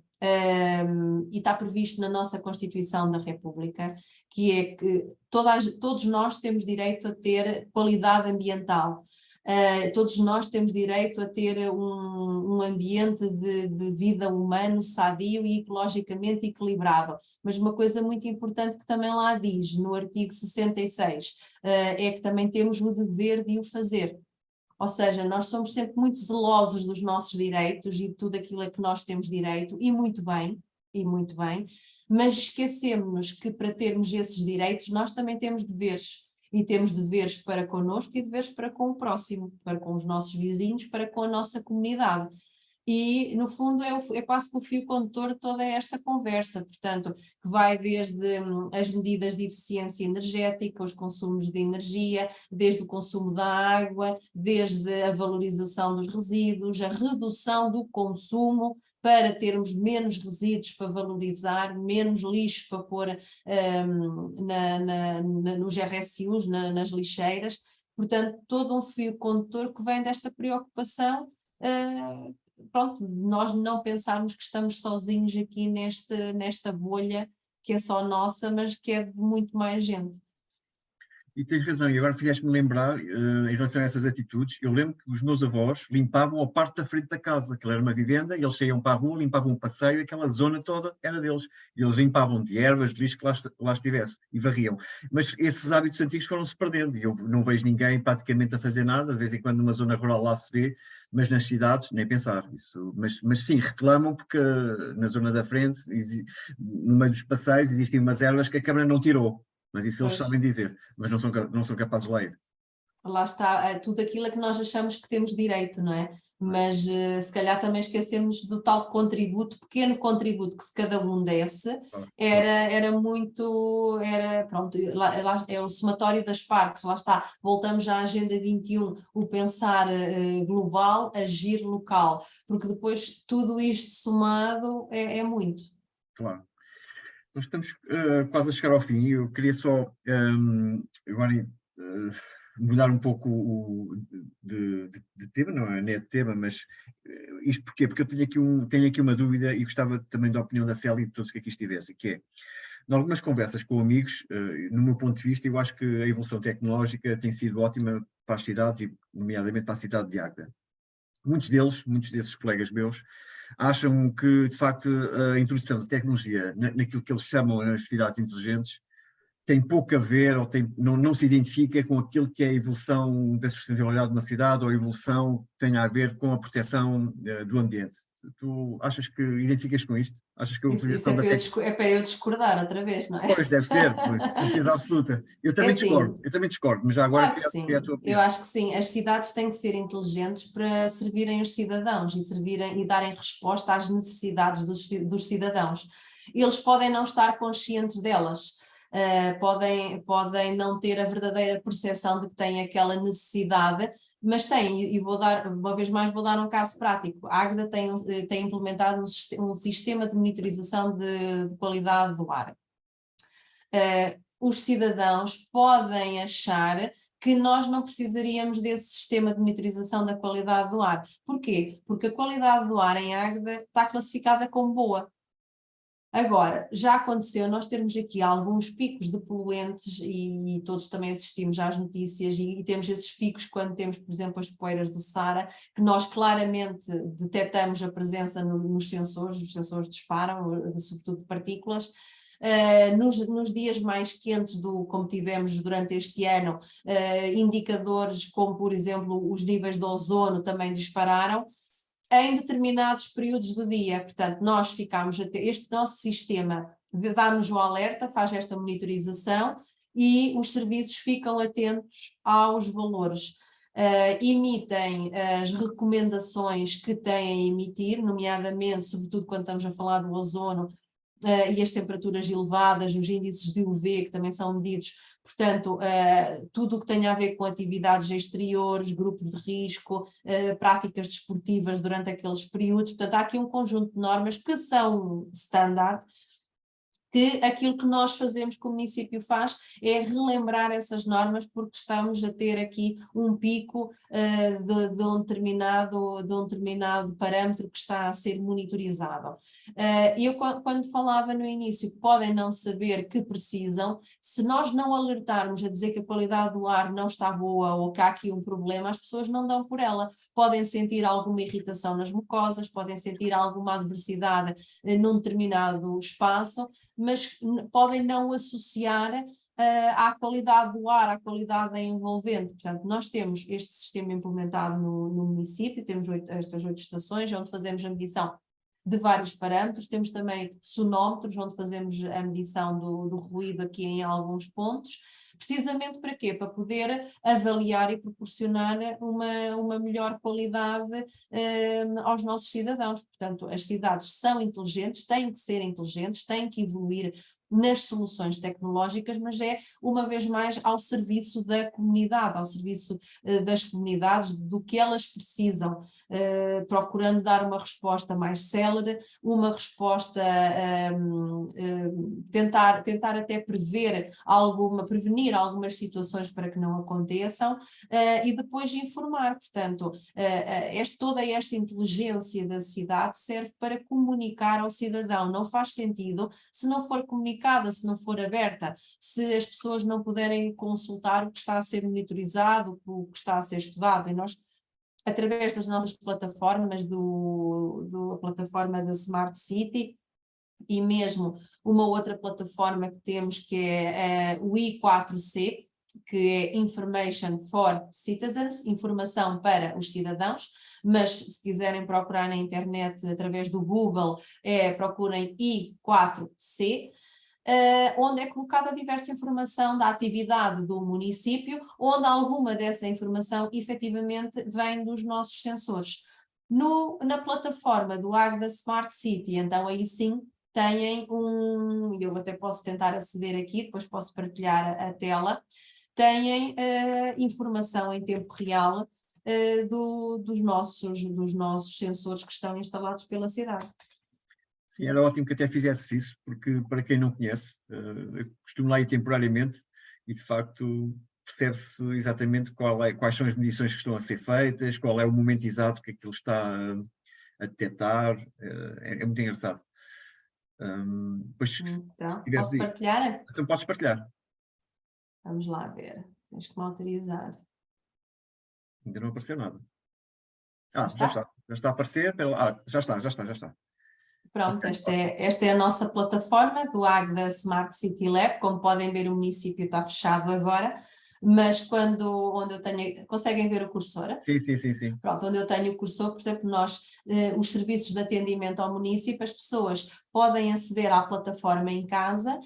e está previsto na nossa Constituição da República, que é que todos nós temos direito a ter qualidade ambiental. Todos nós temos direito a ter um ambiente de vida humano, sadio e ecologicamente equilibrado. Mas uma coisa muito importante que também lá diz, no artigo 66, é que também temos o dever de o fazer. Ou seja, nós somos sempre muito zelosos dos nossos direitos e de tudo aquilo a que nós temos direito, e muito bem, mas esquecemos-nos que para termos esses direitos nós também temos deveres. E temos deveres para connosco e deveres para com o próximo, para com os nossos vizinhos, para com a nossa comunidade. E, no fundo, é quase que o fio condutor de toda esta conversa, portanto, que vai desde as medidas de eficiência energética, os consumos de energia, desde o consumo da água, desde a valorização dos resíduos, a redução do consumo, para termos menos resíduos para valorizar, menos lixo para pôr nos RSUs, nas lixeiras. Portanto, todo um fio condutor que vem desta preocupação, nós não pensarmos que estamos sozinhos aqui nesta bolha que é só nossa, mas que é de muito mais gente. E tens razão, e agora fizeste-me lembrar, em relação a essas atitudes, eu lembro que os meus avós limpavam a parte da frente da casa, aquilo era uma vivenda, e eles saíam para a rua, limpavam o passeio, aquela zona toda era deles, e eles limpavam de ervas, de lixo que lá estivesse, e varriam. Mas esses hábitos antigos foram-se perdendo, e eu não vejo ninguém praticamente a fazer nada, de vez em quando numa zona rural lá se vê, mas nas cidades, nem pensar. Isso, mas sim, reclamam porque na zona da frente, no meio dos passeios, existem umas ervas que a Câmara não tirou. Mas isso eles sabem dizer, mas não são capazes de lá ir. Lá está, tudo aquilo a que nós achamos que temos direito, não é? Mas se calhar também esquecemos do tal contributo, pequeno contributo que se cada um desse, pronto, lá é o somatório das partes, lá está, voltamos à Agenda 21, o pensar global, agir local, porque depois tudo isto somado é muito. Claro. Nós estamos quase a chegar ao fim. Eu queria só agora mudar um pouco de tema, não é de tema, mas isto porquê? Porque eu tenho aqui uma dúvida e gostava também da opinião da Célia e de todos que aqui estivessem, que é, em algumas conversas com amigos, no meu ponto de vista, eu acho que a evolução tecnológica tem sido ótima para as cidades e nomeadamente para a cidade de Águeda. Muitos desses colegas meus, acham que, de facto, a introdução de tecnologia naquilo que eles chamam as cidades inteligentes tem pouco a ver ou não se identifica com aquilo que é a evolução da sustentabilidade de uma cidade ou a evolução que tem a ver com a proteção do ambiente. Tu achas que identificas com isto? Achas que a utilização é para eu discordar outra vez, não é? Pois, deve ser, pois, certeza absoluta. Eu também discordo, mas já agora claro que sim. a tua opinião. Eu acho que sim, as cidades têm que ser inteligentes para servirem os cidadãos e darem resposta às necessidades dos cidadãos. Eles podem não estar conscientes delas, podem não ter a verdadeira percepção de que têm aquela necessidade, mas têm, e uma vez mais vou dar um caso prático. A Águeda tem implementado um sistema de monitorização de qualidade do ar. Os cidadãos podem achar que nós não precisaríamos desse sistema de monitorização da qualidade do ar. Porquê? Porque a qualidade do ar em Águeda está classificada como boa. Agora, já aconteceu nós termos aqui alguns picos de poluentes e todos também assistimos às notícias e temos esses picos quando temos, por exemplo, as poeiras do Saara, que nós claramente detectamos a presença nos sensores, os sensores disparam, sobretudo de partículas. Nos dias mais quentes, como tivemos durante este ano, indicadores como, por exemplo, os níveis de ozono também dispararam em determinados períodos do dia. Portanto, nós ficamos a ter, este nosso sistema dá-nos o alerta, faz esta monitorização e os serviços ficam atentos aos valores. Emitem as recomendações que têm a emitir, nomeadamente, sobretudo quando estamos a falar do ozono, e as temperaturas elevadas, os índices de UV que também são medidos, portanto, tudo o que tem a ver com atividades exteriores, grupos de risco, práticas desportivas durante aqueles períodos. Portanto, há aqui um conjunto de normas que são standard, que aquilo que nós fazemos, que o município faz, é relembrar essas normas, porque estamos a ter aqui um pico de um determinado parâmetro que está a ser monitorizado. Eu, quando falava no início que podem não saber que precisam, se nós não alertarmos a dizer que a qualidade do ar não está boa ou que há aqui um problema, as pessoas não dão por ela. Podem sentir alguma irritação nas mucosas, podem sentir alguma adversidade num determinado espaço, mas podem não associar à qualidade do ar, à qualidade envolvente. Portanto, nós temos este sistema implementado no município, temos estas 8 estações, onde fazemos a medição de vários parâmetros, temos também sonómetros, onde fazemos a medição do ruído aqui em alguns pontos, precisamente para quê? Para poder avaliar e proporcionar uma melhor qualidade aos nossos cidadãos. Portanto, as cidades são inteligentes, têm que ser inteligentes, têm que evoluir nas soluções tecnológicas, mas é, uma vez mais, ao serviço da comunidade, ao serviço das comunidades, do que elas precisam, procurando dar uma resposta mais célere, uma resposta, tentar até prevenir algumas situações para que não aconteçam, e depois informar. Portanto, toda esta inteligência da cidade serve para comunicar ao cidadão. Não faz sentido se não for comunicada, se não for aberta, se as pessoas não puderem consultar o que está a ser monitorizado, o que está a ser estudado. E nós, através das nossas plataformas, a plataforma da Smart City, e mesmo uma outra plataforma que temos, que é o I4C, que é Information for Citizens, informação para os cidadãos, mas se quiserem procurar na internet através do Google, procurem I4C, onde é colocada diversa informação da atividade do município, onde alguma dessa informação efetivamente vem dos nossos sensores. Na plataforma do Águeda Smart City, então aí sim, têm eu até posso tentar aceder aqui, depois posso partilhar a tela, têm informação em tempo real dos nossos sensores que estão instalados pela cidade. Sim, era ótimo que até fizesse isso, porque para quem não conhece, eu costumo lá ir temporariamente e de facto percebe-se exatamente quais são as medições que estão a ser feitas, qual é o momento exato que aquilo está a detectar, é muito engraçado. Então, posso partilhar? Então podes partilhar. Vamos lá ver, tens que me autorizar. Ainda não apareceu nada. Já está a aparecer, já está. Pronto, esta é a nossa plataforma do Águeda Smart City Lab. Como podem ver, o município está fechado agora, mas onde eu tenho, conseguem ver o cursor? Sim. Pronto, onde eu tenho o cursor, por exemplo, os serviços de atendimento ao município, as pessoas podem aceder à plataforma em casa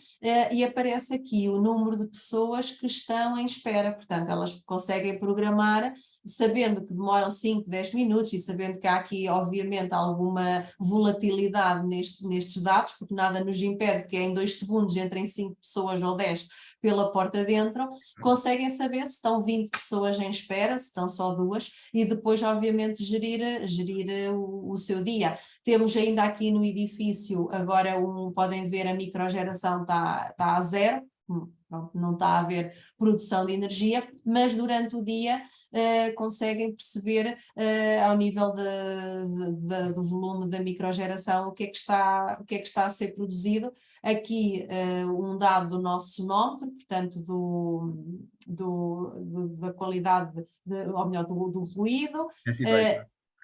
e aparece aqui o número de pessoas que estão em espera, portanto elas conseguem programar, sabendo que demoram 5, 10 minutos e sabendo que há aqui obviamente alguma volatilidade nestes dados, porque nada nos impede que em 2 segundos entrem 5 pessoas ou 10 pela porta dentro, conseguem saber se estão 20 pessoas em espera, se estão só 2, e depois obviamente gerir o seu dia. Temos ainda aqui no edifício, agora podem ver a microgeração está a 0, pronto, não está a haver produção de energia, mas durante o dia conseguem perceber ao nível do volume da microgeração o que é que está a ser produzido. Aqui um dado do nosso sonómetro, portanto da qualidade, ou melhor, do ruído.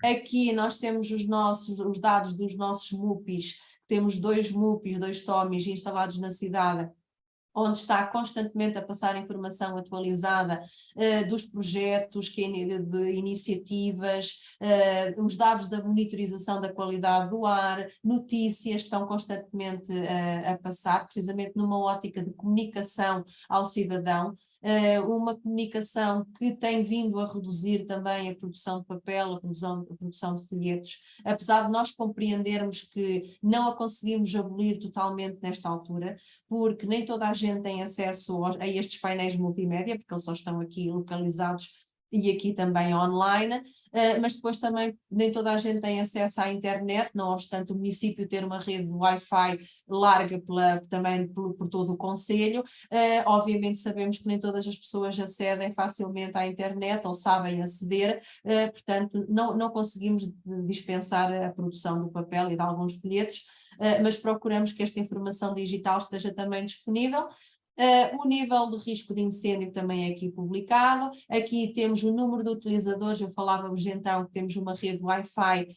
Aqui nós temos os dados dos nossos MUPIs, temos 2 MUPIs, 2 TOMIs instalados na cidade, onde está constantemente a passar informação atualizada dos projetos, de iniciativas, os dados da monitorização da qualidade do ar, notícias estão constantemente a passar, precisamente numa ótica de comunicação ao cidadão, uma comunicação que tem vindo a reduzir também a produção de papel, a produção de folhetos, apesar de nós compreendermos que não a conseguimos abolir totalmente nesta altura, porque nem toda a gente tem acesso a estes painéis multimédia, porque eles só estão aqui localizados e aqui também online, mas depois também nem toda a gente tem acesso à internet, não obstante o município ter uma rede de Wi-Fi larga também por todo o concelho. Obviamente sabemos que nem todas as pessoas acedem facilmente à internet ou sabem aceder, portanto não conseguimos dispensar a produção do papel e de alguns folhetos, mas procuramos que esta informação digital esteja também disponível. O nível de risco de incêndio também é aqui publicado. Aqui temos o número de utilizadores, eu falava-vos então que temos uma rede Wi-Fi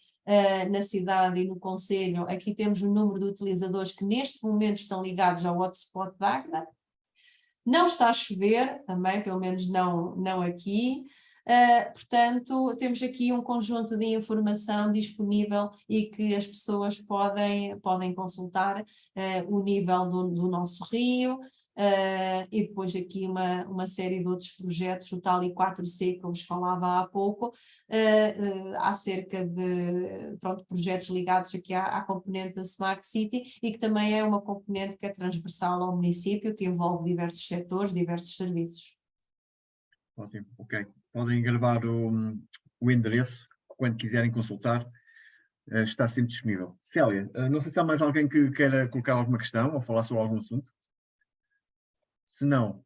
na cidade e no concelho. Aqui temos o número de utilizadores que neste momento estão ligados ao hotspot de Águeda. Não está a chover também, pelo menos não aqui. Portanto, temos aqui um conjunto de informação disponível e que as pessoas podem consultar o nível do nosso rio, e depois aqui uma série de outros projetos, o tal I4C que eu vos falava há pouco, acerca de projetos ligados aqui à componente da Smart City e que também é uma componente que é transversal ao município, que envolve diversos setores, diversos serviços. Ótimo, ok. Podem gravar o endereço quando quiserem consultar, está sempre disponível. Célia, não sei se há mais alguém que queira colocar alguma questão ou falar sobre algum assunto. Se não,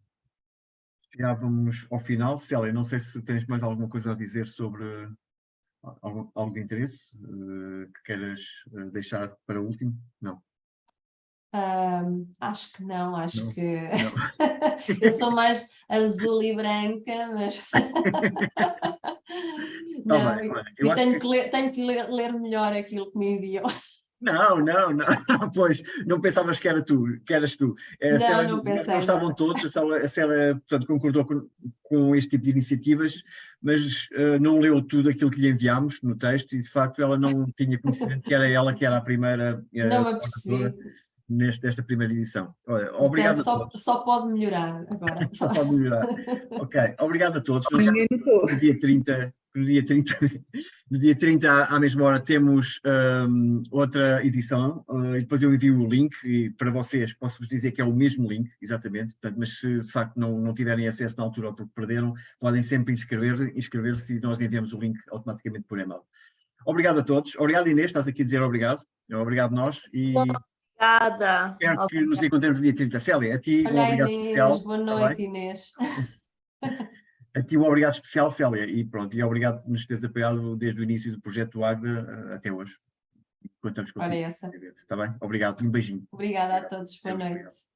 chegávamos ao final. Célia, não sei se tens mais alguma coisa a dizer sobre algo de interesse que queiras deixar para o último? Não. Acho que não, Não. que eu sou mais azul e branca, mas não, tenho que ler melhor aquilo que me enviou. Não, pois, não pensavas que eras tu. Não pensei. Não estavam todos, a Célia portanto, concordou com este tipo de iniciativas, mas não leu tudo aquilo que lhe enviámos no texto e, de facto, ela não tinha conhecimento que era ela que era a primeira não me apercebi. Desta primeira edição. Olha, obrigado a todos. Só pode melhorar agora. Só pode melhorar. Ok, obrigado a todos. No dia 30 à mesma hora temos outra edição e depois eu envio o link e para vocês posso-vos dizer que é o mesmo link, exatamente, portanto, mas se de facto não tiverem acesso na altura ou porque perderam, podem sempre inscrever-se e nós enviamos o link automaticamente por e-mail. Obrigado a todos. Obrigado, Inês, estás aqui a dizer obrigado. Obrigado nós e obrigada. Espero que nos encontremos no dia 30. Célia, a ti um obrigado Inês, especial. Boa noite, Inês. A ti um obrigado especial, Célia, e pronto, e obrigado por nos teres apoiado desde o início do projeto do Águeda até hoje. Contamos contigo. Ora essa. Está bem? Obrigado, um beijinho. Obrigada a todos, boa noite. Obrigado.